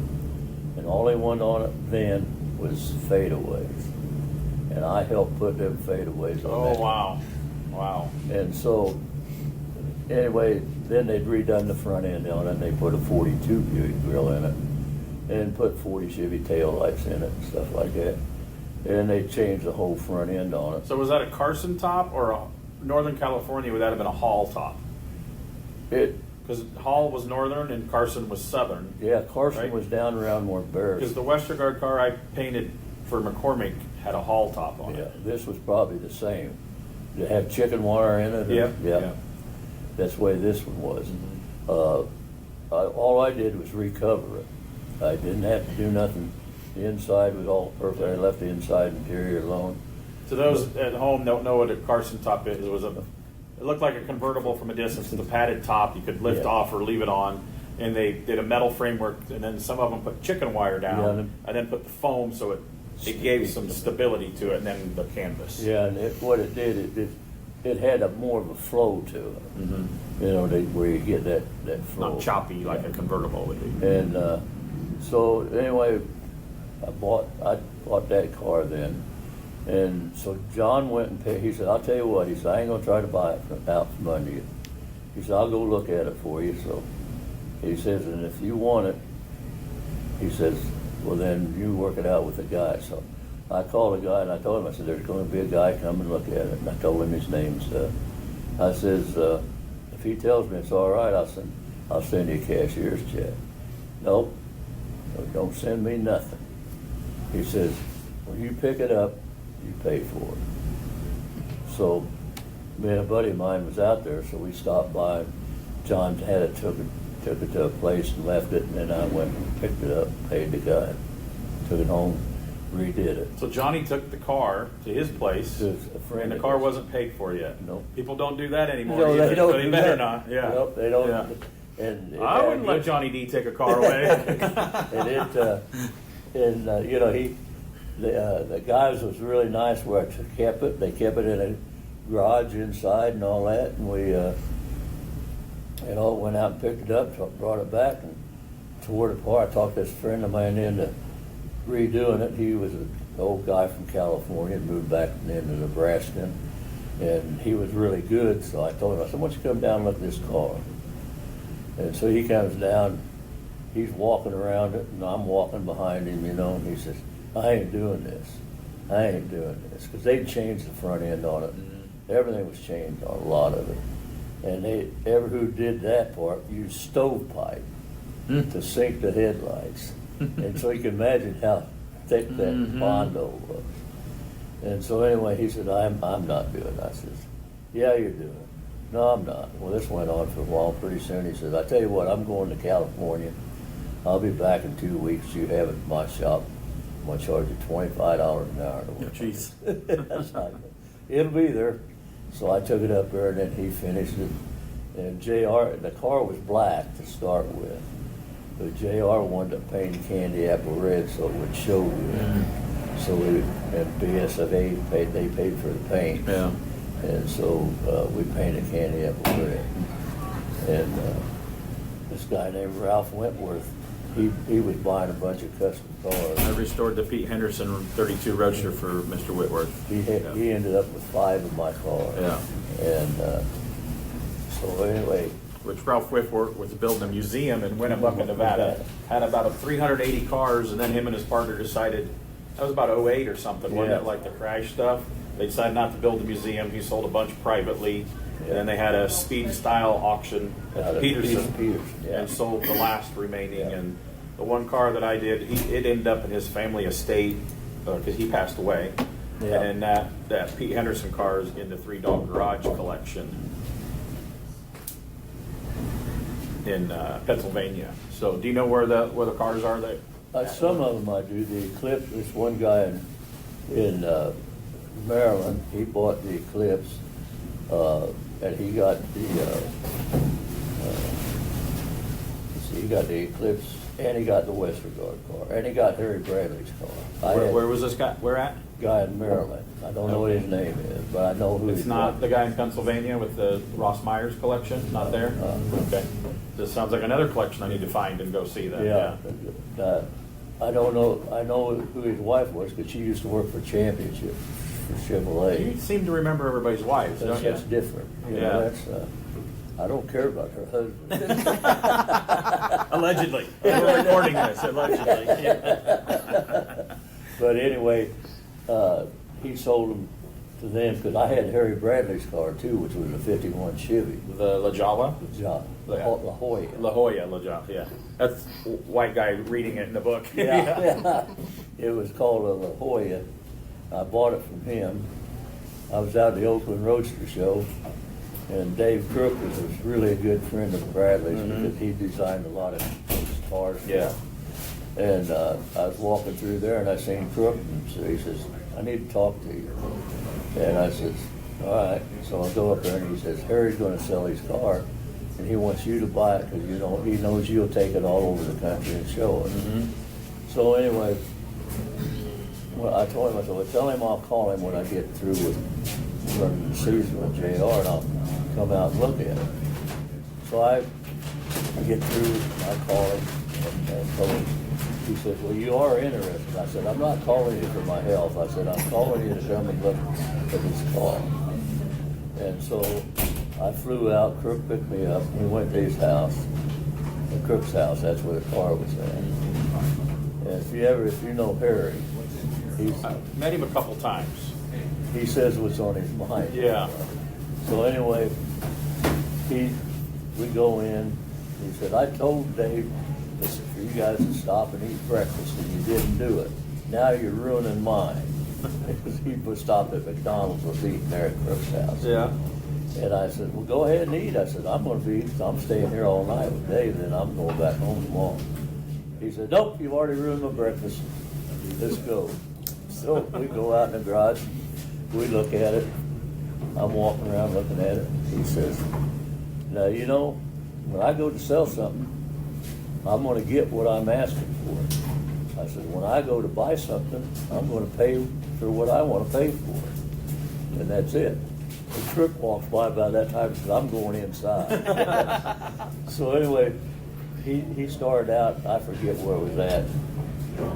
Speaker 4: And all he wanted on it then was fadeaways. And I helped put them fadeaways on
Speaker 5: Oh,
Speaker 4: that.
Speaker 5: wow. Wow.
Speaker 4: And so, anyway, then they'd redone the front end on it, and they put a 42 Buick grill in it, and put 40 Chevy taillights in it and stuff like that. And they changed the whole front end on it.
Speaker 5: So was that a Carson top or a Northern California? Would that have been a Hall top? Because Hall was northern and Carson was southern.
Speaker 4: Yeah, Carson
Speaker 5: right?
Speaker 4: was down around where Barris.
Speaker 5: Because the Westergaard car I painted for McCormick had a Hall top on
Speaker 4: Yeah,
Speaker 5: it.
Speaker 4: this was probably the same. Did it have chicken wire in it?
Speaker 5: Yeah.
Speaker 4: Yeah. That's the way this one was. All I did was recover it. I didn't have to do nothing. The inside was all perfect. I left the inside interior alone.
Speaker 5: So those at home don't know what a Carson top is. It looked like a convertible from a distance. The padded top you could lift
Speaker 4: Yeah.
Speaker 5: off or leave it on, and they did a metal framework, and then some of them put chicken wire down,
Speaker 4: Yeah,
Speaker 5: and then put the foam so it gave some stability to it, and then the canvas.
Speaker 4: Yeah, and what it did, it had more of a flow to it.
Speaker 5: Mm-hmm.
Speaker 4: You know, where you get that flow.
Speaker 5: Not choppy like a convertible would be.
Speaker 4: And so anyway, I bought that car then. And so John went and paid. He said, I'll tell you what. He said, I ain't going to try to buy it out from under you. He said, I'll go look at it for you. So he says, and if you want it, he says, well, then you work it out with the guy. So I called the guy and I told him, I said, there's going to be a guy come and look at it. And I told him his name and stuff. I says, if he tells me it's all right, I'll send you a cashier's check. Nope, don't send me nothing. He says, when you pick it up, you pay for it. So me and a buddy of mine was out there, so we stopped by. John had it, took it to a place and left it, and then I went and picked it up, paid the guy, took it home, redid it.
Speaker 5: So Johnny took the car to his place,
Speaker 4: To a friend
Speaker 5: and the
Speaker 4: of
Speaker 5: car
Speaker 4: his.
Speaker 5: wasn't paid for yet.
Speaker 4: Nope.
Speaker 5: People don't do that anymore.
Speaker 4: No,
Speaker 5: either,
Speaker 4: they don't
Speaker 5: but
Speaker 4: do
Speaker 5: better
Speaker 4: that.
Speaker 5: not. Yeah.
Speaker 4: Nope, they don't.
Speaker 5: Yeah.
Speaker 4: And
Speaker 5: I wouldn't let Johnny D take a car away.
Speaker 4: And you know, the guys was really nice where I kept it. They kept it in a garage inside and all that, and we went out and picked it up, brought it back, and tore it apart. I talked this friend of mine into redoing it. He was an old guy from California, moved back into Nebraska, and he was really good. So I told him, I said, why don't you come down and look at this car? And so he comes down. He's walking around it, and I'm walking behind him, you know, and he says, I ain't doing this. I ain't doing this. Because they'd changed the front end on it. Everything was changed on a lot of it. And who did that part used stovepipe to sink the headlights. And so you can imagine how thick that Bondo was. And so anyway, he said, I'm not doing it. I said, yeah, you're doing it. No, I'm not. Well, this went on for a while. Pretty soon he says, I tell you what, I'm going to California. I'll be back in 2 weeks. You have it in my shop. I'm going to charge you $25 an hour to work.
Speaker 5: Jeez.
Speaker 4: That's not good. It'll be there. So I took it up there, and then he finished it. And JR, the car was black to start with. But JR wanted to paint candy apple red so it would show good. So and BSFA paid for the paint.
Speaker 5: Yeah.
Speaker 4: And so we painted candy apple red. And this guy named Ralph Wentworth, he was buying a bunch of custom cars.
Speaker 5: I restored the Pete Henderson 32 Roadster for Mr. Whitworth.
Speaker 4: He ended up with 5 of my cars.
Speaker 5: Yeah.
Speaker 4: And so anyway.
Speaker 5: Which Ralph Whitworth was building a museum in Winnemucca, Nevada. Had about 380 cars, and then him and his partner decided, that was about 08 or something, wasn't
Speaker 4: Yeah.
Speaker 5: it, like the crash stuff? They decided not to build the museum. He sold a bunch privately, And then they had a speed style auction at Peterson,
Speaker 4: yeah.
Speaker 5: and sold the last remaining.
Speaker 4: Yeah.
Speaker 5: And the one car that I did, it ended up in his family estate because he passed away.
Speaker 4: Yeah.
Speaker 5: And then that Pete Henderson car is in the Three Dog Garage collection in Pennsylvania. So do you know where the cars are there?
Speaker 4: Some of them I do. The Eclipse, this one guy in Maryland, he bought the Eclipse, and he got the Eclipse, and he got the Westergaard car, and he got Harry Bradley's car.
Speaker 5: Where was this guy? Where at?
Speaker 4: Guy in Maryland. I don't know what his name is, but I know who
Speaker 5: It's
Speaker 4: he
Speaker 5: not
Speaker 4: bought.
Speaker 5: the guy in Pennsylvania with the Ross Myers collection? Not there? Okay. This sounds like another collection I need to find and go see then.
Speaker 4: Yeah. I don't know. I know who his wife was because she used to work for Championship for Chevrolet.
Speaker 5: You seem to remember everybody's wives, don't you?
Speaker 4: That's different. You
Speaker 5: Yeah.
Speaker 4: know, that's, I don't care about her husband.
Speaker 5: Allegedly. We're recording this, allegedly.
Speaker 4: But anyway, he sold them to them because I had Harry Bradley's car too, which was a '51 Chevy.
Speaker 5: The La Java?
Speaker 4: La Jolla.
Speaker 5: La Jolla, La Java, yeah. That's white guy reading it in the book.
Speaker 4: Yeah. It was called a La Jolla. I bought it from him. I was out at the Oakland Roadster Show, and Dave Crook was really a good friend of Bradley's because he designed a lot of those cars.
Speaker 5: Yeah.
Speaker 4: And I was walking through there, and I seen Crook, and so he says, "I need to talk to you." And I says, "All right." So I go up there, and he says, "Harry's going to sell his car, and he wants you to buy it because he knows you'll take it all over the country and show it." So anyway, well, I told him, I said, "Well, tell him I'll call him when I get through with running the season with JR, and I'll come out and look at it." So I get through, I call him and told him. He said, "Well, you are interested." I said, "I'm not calling you for my health." I said, "I'm calling you to come and look at this car." And so I flew out, Crook picked me up, we went to his house, Crook's house, that's where the car was at. And if you know Harry,
Speaker 5: I've met him a couple times.
Speaker 4: he says what's on his mind.
Speaker 5: Yeah.
Speaker 4: So anyway, we go in, he said, "I told Dave for you guys to stop and eat breakfast, and you didn't do it. Now you're ruining mine." Because he stopped at McDonald's, was eating there at Crook's house.
Speaker 5: Yeah.
Speaker 4: And I said, "Well, go ahead and eat." I said, I'm staying here all night with Dave, and then I'm going back home tomorrow." He said, "Nope, you've already ruined my breakfast. Let's go." So we go out in the garage, we look at it. I'm walking around looking at it. He says, "Now, when I go to sell something, I'm going to get what I'm asking for." I said, "When I go to buy something, I'm going to pay for what I want to pay for." And that's it. The Crook walks by that time and says, "I'm going inside." So anyway, he started out, I forget where it was at.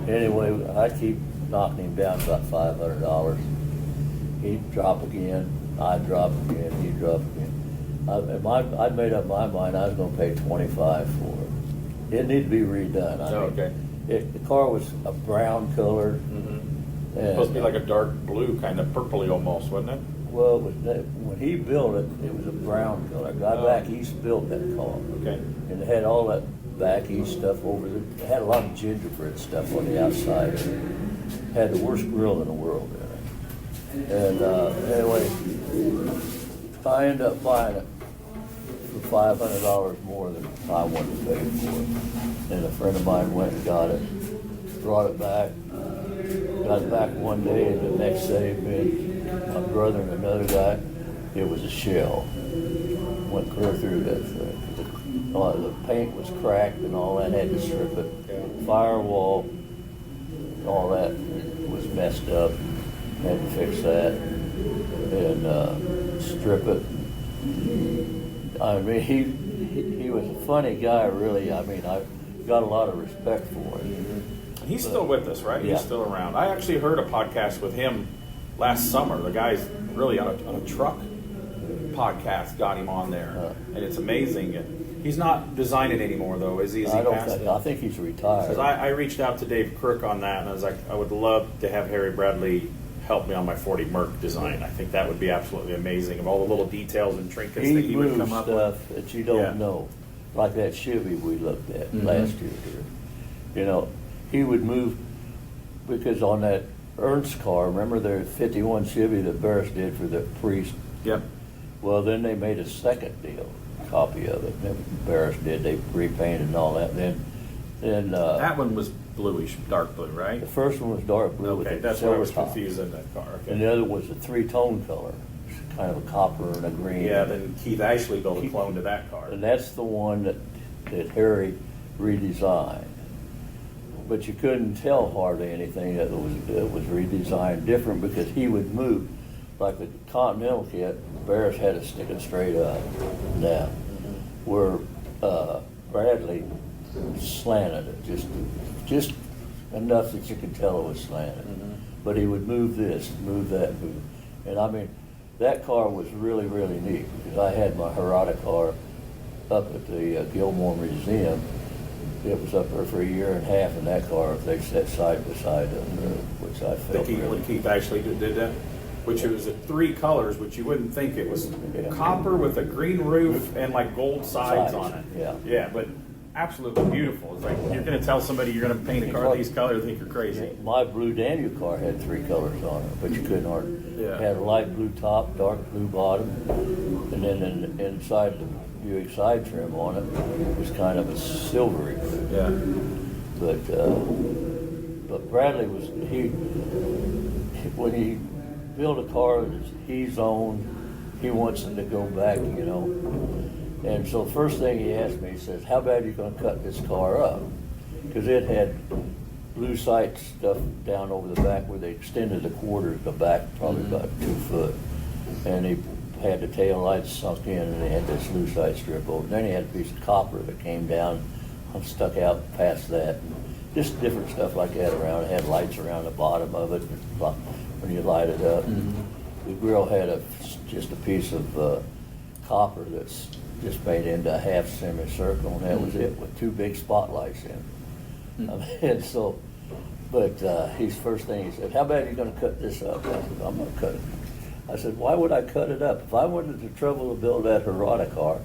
Speaker 4: Anyway, I keep knocking him down about $500. He'd drop again, I'd drop again, he'd drop again. I'd made up my mind I was going to pay $25 for it. It needed to be redone.
Speaker 5: Okay.
Speaker 4: The car was a brown color.
Speaker 5: It's supposed to be like a dark blue, kind of purpley almost, wasn't it?
Speaker 4: Well, when he built it, it was a brown color. Guy back east built that car.
Speaker 5: Okay.
Speaker 4: And it had all that back east stuff over it. It had a lot of gingerbread stuff on the outside. It had the worst grill in the world in it. And anyway, I ended up buying it for $500 more than I wanted to pay for it. And a friend of mine went and got it, brought it back, got it back one day, and the next day, my brother and another guy, it was a shell. Went clear through that thing. The paint was cracked and all that, had to strip it. Firewall, all that was messed up, had to fix that, and strip it. I mean, he was a funny guy, really. I mean, I got a lot of respect for him.
Speaker 5: He's still with us, right?
Speaker 4: Yeah.
Speaker 5: He's still around. I actually heard a podcast with him last summer. The guy's really on a truck podcast, got him on there, and it's amazing. And he's not designing anymore, though, is he?
Speaker 4: I think he's retired.
Speaker 5: Because I reached out to Dave Crook on that, and I was like, I would love to have Harry Bradley help me on my 40 Merc design. I think that would be absolutely amazing, of all the little details and trinkets that
Speaker 4: He
Speaker 5: he would
Speaker 4: moved
Speaker 5: come up
Speaker 4: stuff
Speaker 5: with.
Speaker 4: that you don't
Speaker 5: Yeah.
Speaker 4: know, like that Chevy we looked at
Speaker 5: Mhm.
Speaker 4: last year here. You know, he would move, because on that Ernst car, remember their 51 Chevy that Barris did for the priest?
Speaker 5: Yep.
Speaker 4: Well, then they made a second deal, copy of it, that Barris did, they repainted and all that, then,
Speaker 5: That one was bluish, dark blue, right?
Speaker 4: the first one was dark blue with
Speaker 5: Okay,
Speaker 4: a
Speaker 5: that's what I
Speaker 4: silver
Speaker 5: was
Speaker 4: top.
Speaker 5: confused in that car. Okay.
Speaker 4: And the other was a three-tone color, kind of a copper and a green.
Speaker 5: Yeah, then Keith Ashley built a clone to that car.
Speaker 4: And that's the one that Harry redesigned. But you couldn't tell hardly anything that was redesigned different, because he would move. Like the Continental kit, Barris had to stick it straight up down, where Bradley slanted it, just enough that you could tell it was slanted. But he would move this, move that, move. And I mean, that car was really, really neat, because I had my Hirohata car up at the Gilmore Museum. It was up there for a year and a half in that car. They sat side by side up there, which I felt
Speaker 5: When Keith Ashley did that, which it was in 3 colors, which you wouldn't think it was.
Speaker 4: Yeah.
Speaker 5: Copper with a green roof and like gold sides on it.
Speaker 4: Yeah.
Speaker 5: Yeah, but absolutely beautiful. It's like, you're going to tell somebody you're going to paint a car these colors, they think you're crazy.
Speaker 4: My blue Daniel car had 3 colors on it, but you couldn't hardly.
Speaker 5: Yeah.
Speaker 4: Had a light blue top, dark blue bottom, and then inside the Buick side trim on it was kind of a silvery blue.
Speaker 5: Yeah.
Speaker 4: But Bradley was, when he built a car that he's owned, he wants it to go back, you know. And so first thing he asked me, he says, how bad are you gonna cut this car up? Because it had blue sight stuff down over the back where they extended the quarters, the back probably about 2 foot. And he had the tail lights sunk in, and he had this lucite strip over. Then he had a piece of copper that came down, stuck out past that. Just different stuff like that around. It had lights around the bottom of it when you light it up. The grill had just a piece of copper that's just made into a half semicircle, and that was it, with 2 big spotlights in it. And so, but his first thing, he said, how bad are you gonna cut this up? I said, I'm gonna cut it. I said, why would I cut it up? If I wanted the trouble to build that Hirohata car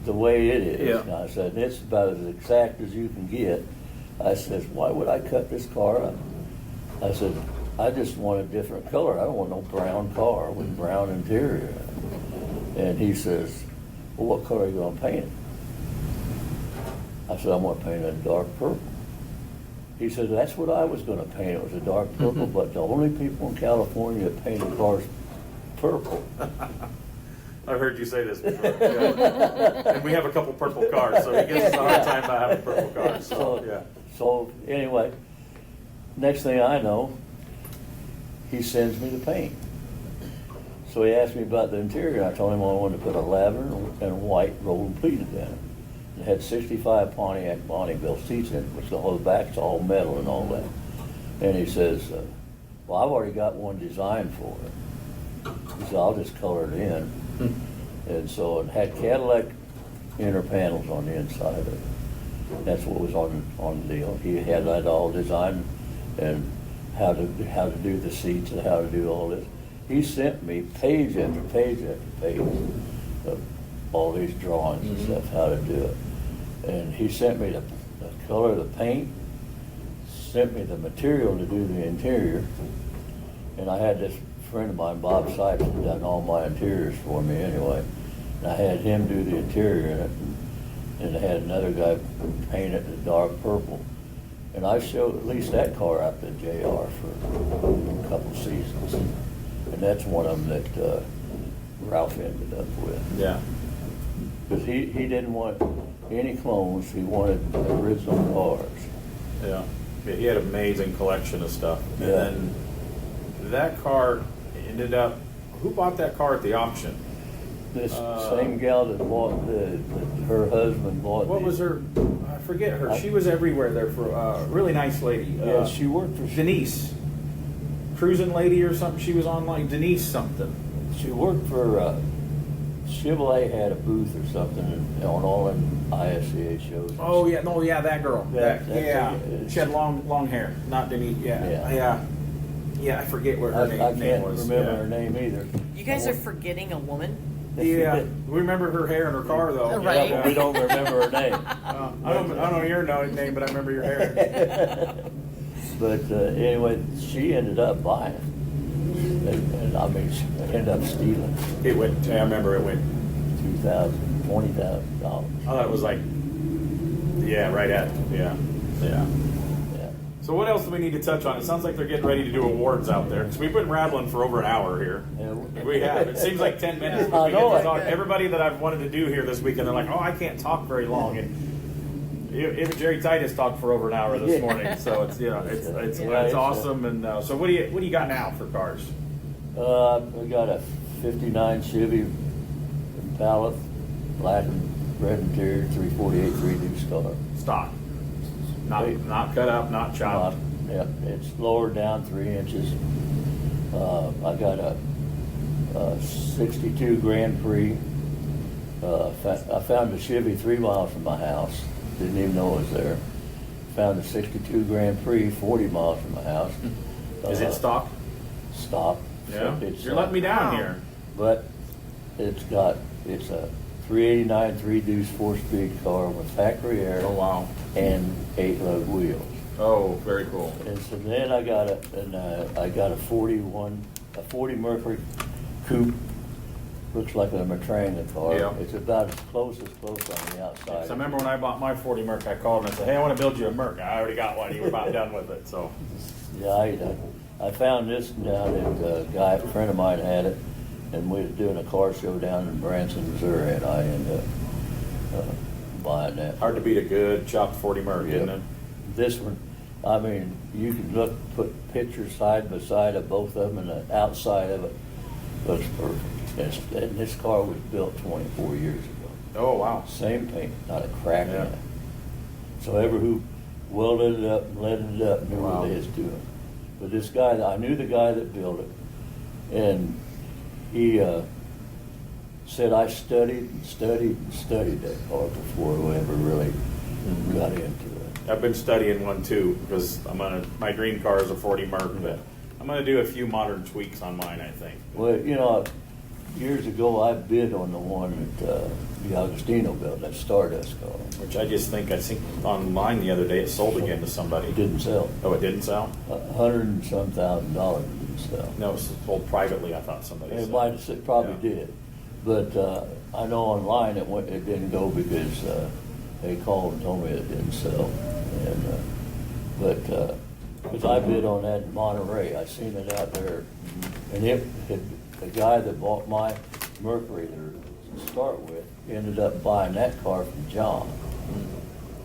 Speaker 4: the way it is,
Speaker 5: Yeah.
Speaker 4: I said, it's about as exact as you can get. I said, why would I cut this car up? I said, I just want a different color. I don't want no brown car with brown interior. And he says, well, what color are you gonna paint it? I said, I'm gonna paint it a dark purple. He said, that's what I was gonna paint. It was a dark purple, but the only people in California that painted cars purple.
Speaker 5: I've heard you say this before. Yeah. And we have a couple purple cars, so he gives us a hard time about having purple cars. So, yeah.
Speaker 4: So anyway, next thing I know, he sends me the paint. So he asked me about the interior. I told him I wanted to put a lavender and white rolled pleated in it. It had 65 Pontiac Bonneville seats in it, which the whole back's all metal and all that. And he says, well, I've already got one designed for it. He said, I'll just color it in. And so it had Cadillac inner panels on the inside of it. That's what was on the deal. He had that all designed, and how to do the seats and how to do all this. He sent me page after page after page of all these drawings and stuff, how to do it. And he sent me the color of the paint, sent me the material to do the interior. And I had this friend of mine, Bob Sipes, had done all my interiors for me anyway. And I had him do the interior in it. And I had another guy paint it in dark purple. And I showed at least that car out to JR for a couple seasons. And that's one of them that Ralph ended up with.
Speaker 5: Yeah.
Speaker 4: Because he didn't want any clones, he wanted original cars.
Speaker 5: Yeah. He had an amazing collection of stuff. And
Speaker 4: Yeah.
Speaker 5: then that car ended up, who bought that car at the auction?
Speaker 4: This same gal that bought her husband bought.
Speaker 5: What was her, I forget her, she was everywhere there for a really nice lady.
Speaker 4: Yeah, she worked for
Speaker 5: Denise. Cruising lady or something, she was on like Denise something.
Speaker 4: She worked for Chevrolet had a booth or something on all them ISCA shows.
Speaker 5: Oh yeah, no, yeah, that girl.
Speaker 4: That's
Speaker 5: Yeah,
Speaker 4: it.
Speaker 5: she had long hair, not Denise. Yeah,
Speaker 4: Yeah.
Speaker 5: yeah. Yeah, I forget what her
Speaker 4: I
Speaker 5: name
Speaker 4: can't
Speaker 5: was.
Speaker 4: remember her name either.
Speaker 2: You guys are forgetting a woman?
Speaker 5: Yeah, we remember her hair in her car though.
Speaker 2: Right.
Speaker 4: Yeah, but we don't remember her name.
Speaker 5: I don't know your name, but I remember your hair.
Speaker 4: But anyway, she ended up buying it. And I mean, she ended up stealing
Speaker 5: It went. I remember it went.
Speaker 4: $20,000.
Speaker 5: I thought it was like. Yeah, right at. Yeah.
Speaker 4: Yeah.
Speaker 5: So what else do we need to touch on? It sounds like they're getting ready to do awards out there because we've been rattling for over an hour here.
Speaker 4: Yeah.
Speaker 5: We have. It seems like 10 minutes. But
Speaker 4: I
Speaker 5: we get
Speaker 4: know
Speaker 5: to
Speaker 4: it.
Speaker 5: talk. Everybody that I've wanted to do here this weekend, they're like, "Oh, I can't talk very long." And even Jerry Titus talked for over an hour this morning. So it's awesome. And so what do you got now for cars?
Speaker 4: We got a '59 Chevy Impala, black and red interior, 348 3-deuce car.
Speaker 5: Stock. Not cut up, not chopped.
Speaker 4: Yeah, it's lowered down 3 inches. I got a 62 Grand Prix. I found a Chevy 3 miles from my house. Didn't even know it was there. Found a 62 Grand Prix 40 miles from my house.
Speaker 5: Is it stock?
Speaker 4: Stock.
Speaker 5: Yeah.
Speaker 4: It's,
Speaker 5: You're letting me down here.
Speaker 4: But it's a 389 3-deuce 4-speed car with factory air.
Speaker 5: Oh wow.
Speaker 4: And 8-lug wheels.
Speaker 5: Oh, very cool.
Speaker 4: And so then I got a 40 Mercury coupe. Looks like a Matranga car.
Speaker 5: Yeah.
Speaker 4: It's about as close on the outside.
Speaker 5: So I remember when I bought my 40 Merc, I called and I said, "Hey, I want to build you a Merc." I already got one. You were about done with it. So.
Speaker 4: Yeah, I found this down at a friend of mine had it, and we were doing a car show down in Branson, Missouri, and I ended up buying that.
Speaker 5: Hard to beat a good chopped 40 Merc, isn't it?
Speaker 4: This one, I mean, you can put pictures side by side of both of them, and the outside of it looks perfect. And this car was built 24 years ago.
Speaker 5: Oh, wow.
Speaker 4: Same paint, not a crack in
Speaker 5: Yeah.
Speaker 4: it. So ever who welded it up and leaded it up knew
Speaker 5: Wow.
Speaker 4: what they was doing. But this guy, I knew the guy that built it, and he said I studied that car before we ever really got into it.
Speaker 5: I've been studying one too because my dream car is a 40 Merc, but I'm going to do a few modern tweaks on mine, I think.
Speaker 4: Well, years ago I bid on the one that the Agostino built, that Stardust car.
Speaker 5: Which I just think, online the other day it sold again to somebody.
Speaker 4: It didn't sell.
Speaker 5: Oh, it didn't sell?
Speaker 4: $100 and some thousand it didn't sell.
Speaker 5: No, it was sold privately, I thought somebody
Speaker 4: It
Speaker 5: said.
Speaker 4: might have probably did, but I know online it didn't go because they called and told me it didn't sell. And because I bid on that in Monterey, I seen it out there, and the guy that bought my Mercury to start with ended up buying that car from John.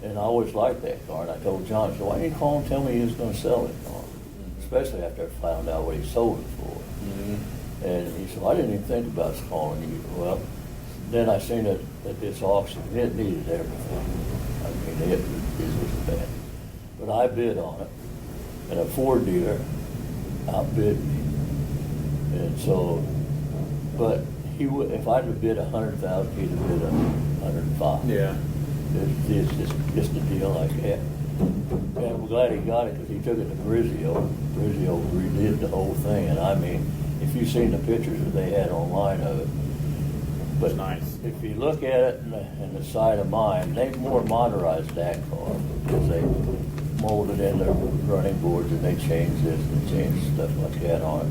Speaker 4: And I always liked that car, and I told John, so why didn't you call and tell me he was going to sell it car? Especially after I found out what he sold it for. And he said, I didn't even think about calling you. Well, then I seen it at this auction. It needed everything. I mean, it was bad. But I bid on it, and a Ford dealer outbid me. And so, but he would, if I'd have bid 100,000, he'd have bid 105.
Speaker 5: Yeah.
Speaker 4: It's just a deal like that. And I'm glad he got it because he took it to Brizio. Brizio redid the whole thing, and I mean, if you've seen the pictures that they had online of it, but
Speaker 5: It's nice.
Speaker 4: if you look at it in the side of mine, they more modernized that car because they molded in their running boards and they changed this and changed stuff like that on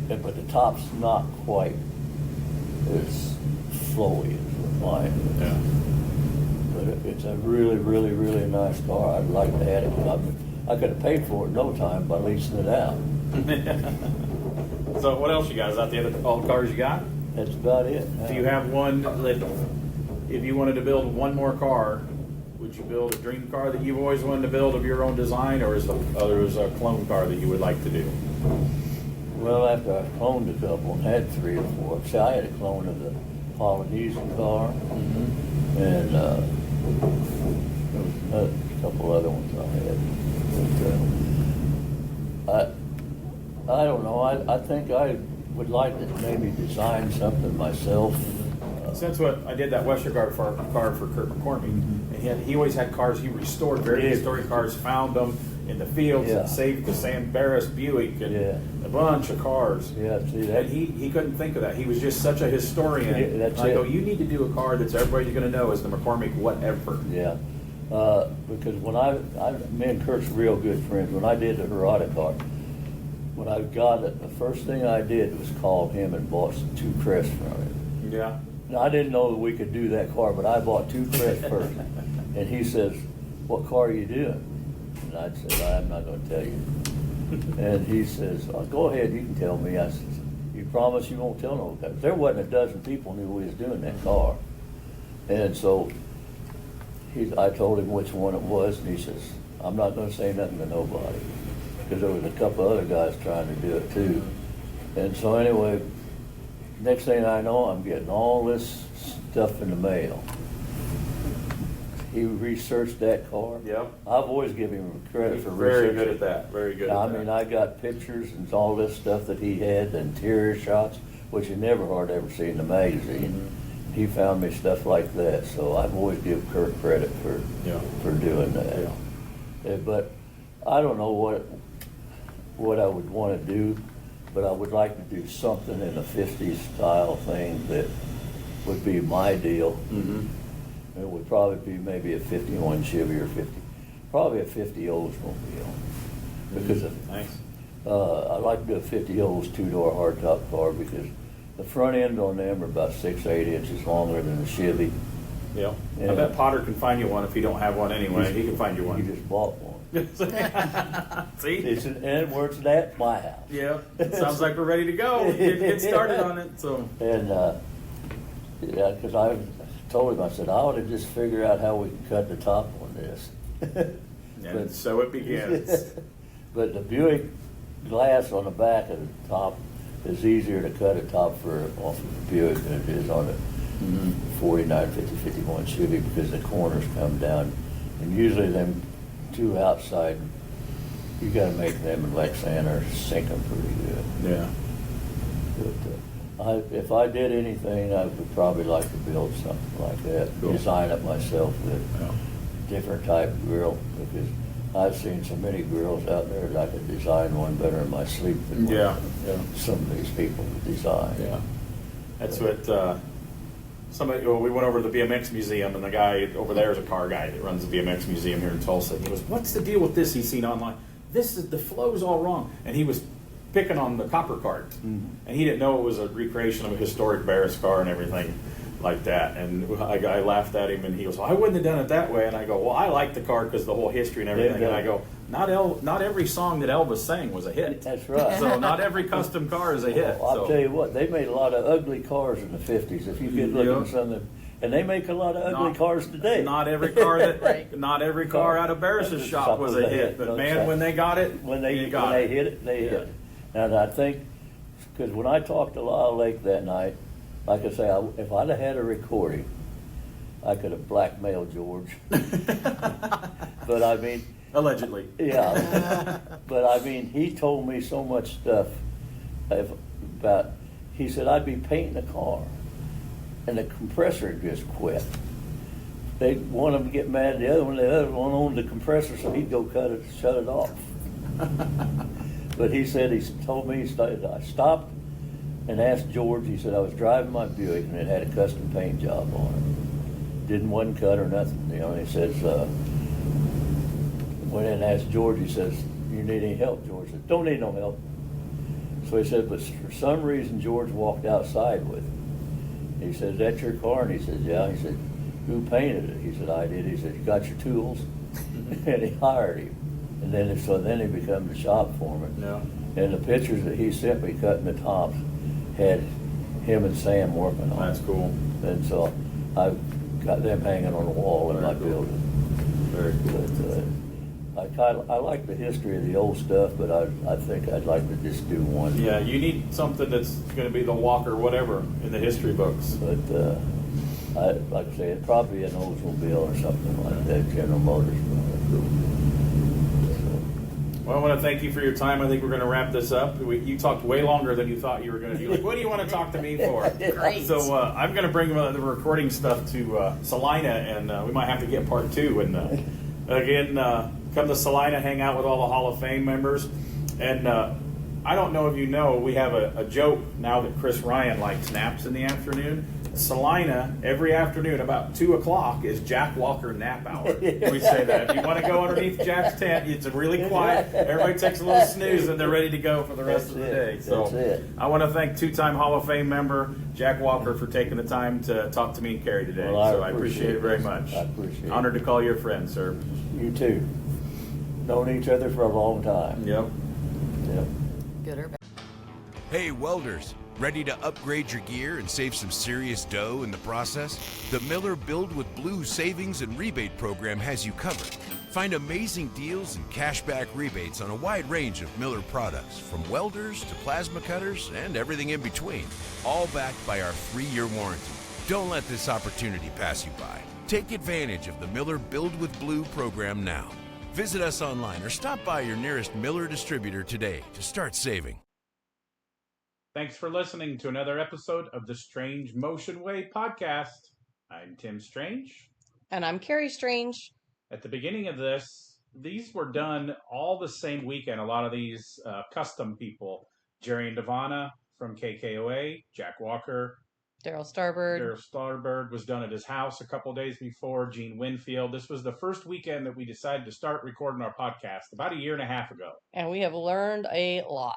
Speaker 4: it. But the top's not quite as flowy as with mine.
Speaker 5: Yeah.
Speaker 4: But it's a really, really, really nice car. I'd like to have it. I could have paid for it in no time by leasing it out.
Speaker 5: So what else you got? Is that all the cars you got?
Speaker 4: That's about it.
Speaker 5: Do you have one that, if you wanted to build one more car, would you build a dream car that you've always wanted to build of your own design, or is there a clone car that you would like to do?
Speaker 4: Well, after I cloned a couple and had 3 or 4, see, I had a clone of the Polynesian car, and there was a couple other ones I had. But, I don't know. I think I would like to maybe design something myself.
Speaker 5: So that's what I did, that Westergaard car for Kurt McCormick. And he always had cars. He restored very historic cars, found them in the fields, and saved the Sam Barris Buick and a bunch of cars.
Speaker 4: Yeah, see that.
Speaker 5: And he couldn't think of that. He was just such a historian.
Speaker 4: Yeah, that's
Speaker 5: I go,
Speaker 4: it.
Speaker 5: you need to do a car that's everybody's going to know as the McCormick whatever.
Speaker 4: Yeah, because when me and Kurt's real good friends. When I did the Hirohata car, when I got it, the first thing I did was call him and bought 2 crests from him.
Speaker 5: Yeah.
Speaker 4: Now, I didn't know that we could do that car, but I bought 2 crests first. And he says, "What car are you doing?" And I said, "I'm not going to tell you." And he says, "Oh, go ahead, you can tell me." I said, "You promise you won't tell nobody?" There wasn't a dozen people knew we was doing that car. And so I told him which one it was, and he says, "I'm not going to say nothing to nobody," because there was a couple other guys trying to do it too. And so anyway, next thing I know, I'm getting all this stuff in the mail. He researched that car.
Speaker 5: Yep.
Speaker 4: I've always given him credit for
Speaker 5: Very
Speaker 4: researching.
Speaker 5: good at that. Very good.
Speaker 4: I
Speaker 5: at
Speaker 4: mean,
Speaker 5: that.
Speaker 4: I got pictures and all this stuff that he had, the interior shots, which you never hardly ever see in the magazine.
Speaker 5: Mm-hmm.
Speaker 4: He found me stuff like that, so I've always given Kurt credit for doing that.
Speaker 5: Yeah.
Speaker 4: But I don't know what I would want to do, but I would like to do something in a 50s style thing that would be my deal.
Speaker 5: Mm-hmm.
Speaker 4: It would probably be maybe a 51 Chevy or probably a 50 Oldsmobile. Because
Speaker 5: Nice.
Speaker 4: I like to do a 50 Olds 2-door hardtop car because the front end on them are about 6-8 inches longer than the Chevy.
Speaker 5: Yeah.
Speaker 4: Yeah.
Speaker 5: I bet Potter can find you one if you don't have one anyway. He can find you
Speaker 4: He
Speaker 5: one.
Speaker 4: just bought one.
Speaker 5: See?
Speaker 4: And where it's at my house.
Speaker 5: Yeah. It sounds like we're ready to go. Get started on it. So.
Speaker 4: And yeah, because I told him, I said, I ought to just figure out how we can cut the top on this.
Speaker 5: And so it begins.
Speaker 4: But the Buick glass on the back of the top is easier to cut a top for off of the Buick than it is on a 49, 50, 51 Chevy because the corners come down. And usually them 2 outside, you got to make them in Lexan or sink them pretty good.
Speaker 5: Yeah.
Speaker 4: But if I did anything, I would probably like to build something like that.
Speaker 5: Cool.
Speaker 4: Design it myself with different type of grill because I've seen so many grills out there that I could design one better in my sleep than some of these people design.
Speaker 5: Yeah. That's what somebody. Well, we went over to the BMX museum, and the guy over there is a car guy that runs the BMX museum here in Tulsa. And he goes, "What's the deal with this?" He's seen online. This is the flow's all wrong, and he was picking on the copper card, and he didn't know it was a recreation of a historic Barris car and everything like that. And I laughed at him, and he goes, "Well, I wouldn't have done it that way." And I go, "Well, I like the car because the whole history and everything." And I go, "Not every song that Elvis sang was a hit.
Speaker 4: That's right.
Speaker 5: So not every custom car is a hit."
Speaker 4: Well, I'll
Speaker 5: so.
Speaker 4: tell you what, they made a lot of ugly cars in the 50s. If you could look at some of them, and they make a lot of ugly cars today.
Speaker 5: Not every car
Speaker 2: Right.
Speaker 5: not every car out of Barris's shop was a hit. But man, when they got it,
Speaker 4: when they hit it, they hit
Speaker 5: Yeah.
Speaker 4: it. And I think, because when I talked to Lyle Lake that night, like I say, if I'd have had a recording, I could have blackmailed George. But I mean,
Speaker 5: allegedly.
Speaker 4: yeah. But I mean, he told me so much stuff about. He said I'd be painting a car, and the compressor would just quit. They want him to get mad at the other one owned the compressor, so he'd go shut it off. But he said, he told me, I stopped and asked George, he said, I was driving my Buick and it had a custom paint job on it. Wasn't cut or nothing, you know, and he says, went in and asked George, he says, you need any help, George? I said, don't need no help. So he said, but for some reason, George walked outside with it. He said, is that your car? And he said, yeah. He said, who painted it? He said, I did. He said, you got your tools? And he hired him. And then he became the shop foreman.
Speaker 5: Yeah.
Speaker 4: And the pictures that he sent me cutting the tops had him and Sam working on
Speaker 5: That's
Speaker 4: it.
Speaker 5: cool.
Speaker 4: And so I've got them hanging on the wall in my
Speaker 5: Very cool.
Speaker 4: building.
Speaker 5: Very cool.
Speaker 4: But I like the history of the old stuff, but I think I'd like to just do one.
Speaker 5: Yeah, you need something that's going to be the Walker whatever in the history books.
Speaker 4: But like I say, it'd probably be an Oldsmobile or something like that, General Motors.
Speaker 5: Well, I want to thank you for your time. I think we're going to wrap this up. You talked way longer than you thought you were going to do. Like, what do you want to talk to me for?
Speaker 2: Great.
Speaker 5: So I'm going to bring the recording stuff to Salina, and we might have to get part 2. And again, come to Salina, hang out with all the Hall of Fame members. And I don't know if you know, we have a joke now that Chris Ryan likes naps in the afternoon. Salina, every afternoon about 2 o'clock is Jack Walker nap hour. We say that. If you want to go underneath Jack's tent, it's really quiet. Everybody takes a little snooze and they're ready to go for the rest of the day. So I want to thank 2-time Hall of Fame member Jack Walker for taking the time to talk to me and Carrie today.
Speaker 4: Well,
Speaker 5: so I appreciate it very much.
Speaker 4: I appreciate it.
Speaker 5: Honored to call you a friend, sir.
Speaker 4: You too. Known each other for a long time.
Speaker 5: Yep.
Speaker 4: Yep.
Speaker 2: Good or bad?
Speaker 3: Hey, welders, ready to upgrade your gear and save some serious dough in the process? The Miller Build with Blue savings and rebate program has you covered. Find amazing deals and cashback rebates on a wide range of Miller products, from welders to plasma cutters and everything in between, all backed by our 3-year warranty. Don't let this opportunity pass you by. Take advantage of the Miller Build with Blue program now. Visit us online or stop by your nearest Miller distributor today to start saving.
Speaker 1: Thanks for listening to another episode of the Strange Motion Way podcast. I'm Tim Strange.
Speaker 2: And I'm Carrie Strange.
Speaker 1: At the beginning of this, these were done all the same weekend. A lot of these Kustom people, Jerry and Devana from KKOA, Jack Walker,
Speaker 2: Daryl Starbird.
Speaker 1: Daryl Starbird was done at his house a couple days before, Gene Winfield. This was the first weekend that we decided to start recording our podcast about 1.5 years ago.
Speaker 2: And we have learned a lot.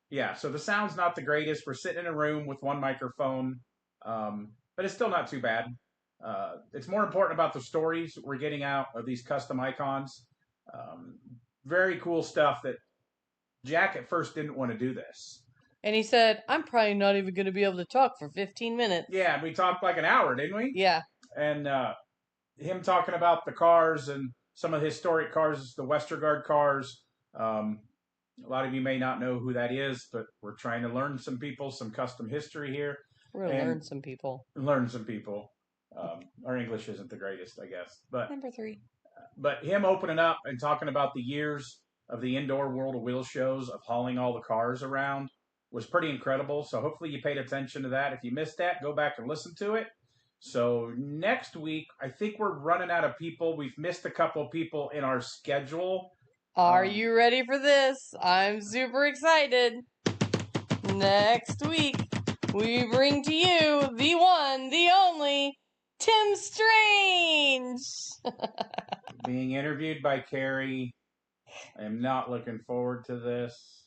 Speaker 1: Yeah, so the sound's not the greatest. We're sitting in a room with one microphone, but it's still not too bad. It's more important about the stories we're getting out of these custom icons. Very cool stuff that Jack at first didn't want to do this.
Speaker 2: And he said, I'm probably not even going to be able to talk for 15 minutes.
Speaker 1: Yeah, we talked like an hour, didn't we?
Speaker 2: Yeah.
Speaker 1: And him talking about the cars and some of the historic cars, the Westergaard cars. A lot of you may not know who that is, but we're trying to learn some people, some custom history here.
Speaker 2: We're going to learn some people.
Speaker 1: Learn some people. Our English isn't the greatest, I guess. But
Speaker 2: Number 3.
Speaker 1: But him opening up and talking about the years of the indoor World of Wheels shows of hauling all the cars around was pretty incredible. So hopefully you paid attention to that. If you missed that, go back and listen to it. So next week, I think we're running out of people. We've missed a couple of people in our schedule.
Speaker 2: Are you ready for this? I'm super excited. Next week, we bring to you the one, the only, Tim Strange.
Speaker 1: Being interviewed by Carrie. I am not looking forward to this.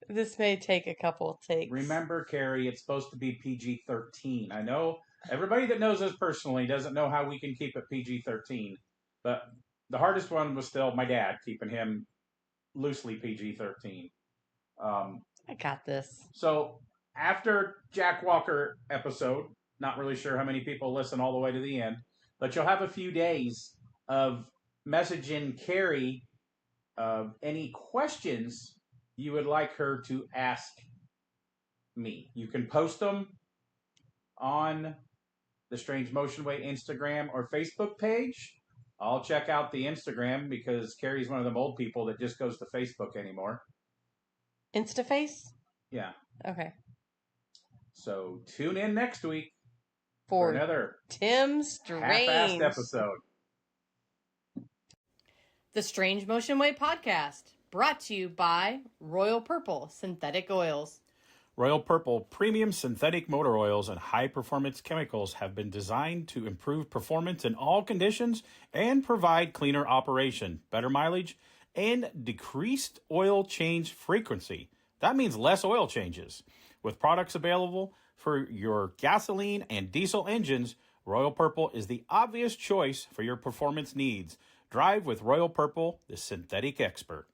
Speaker 2: This may take a couple takes.
Speaker 1: Remember, Carrie, it's supposed to be PG-13. I know everybody that knows us personally doesn't know how we can keep it PG-13, but the hardest one was still my dad, keeping him loosely PG-13.
Speaker 2: I got this.
Speaker 1: So after Jack Walker episode, not really sure how many people listen all the way to the end, but you'll have a few days of messaging Carrie any questions you would like her to ask me. You can post them on the Strange Motion Way Instagram or Facebook page. I'll check out the Instagram because Carrie's one of them old people that just goes to Facebook anymore.
Speaker 2: Instaface?
Speaker 1: Yeah.
Speaker 2: Okay.
Speaker 1: So tune in next week
Speaker 2: For
Speaker 1: another
Speaker 2: Tim Strange
Speaker 1: half-assed episode.
Speaker 2: The Strange Motion Way podcast, brought to you by Royal Purple Synthetic Oils.
Speaker 5: Royal Purple premium synthetic motor oils and high-performance chemicals have been designed to improve performance in all conditions and provide cleaner operation, better mileage, and decreased oil change frequency. That means less oil changes. With products available for your gasoline and diesel engines, Royal Purple is the obvious choice for your performance needs. Drive with Royal Purple, the synthetic expert.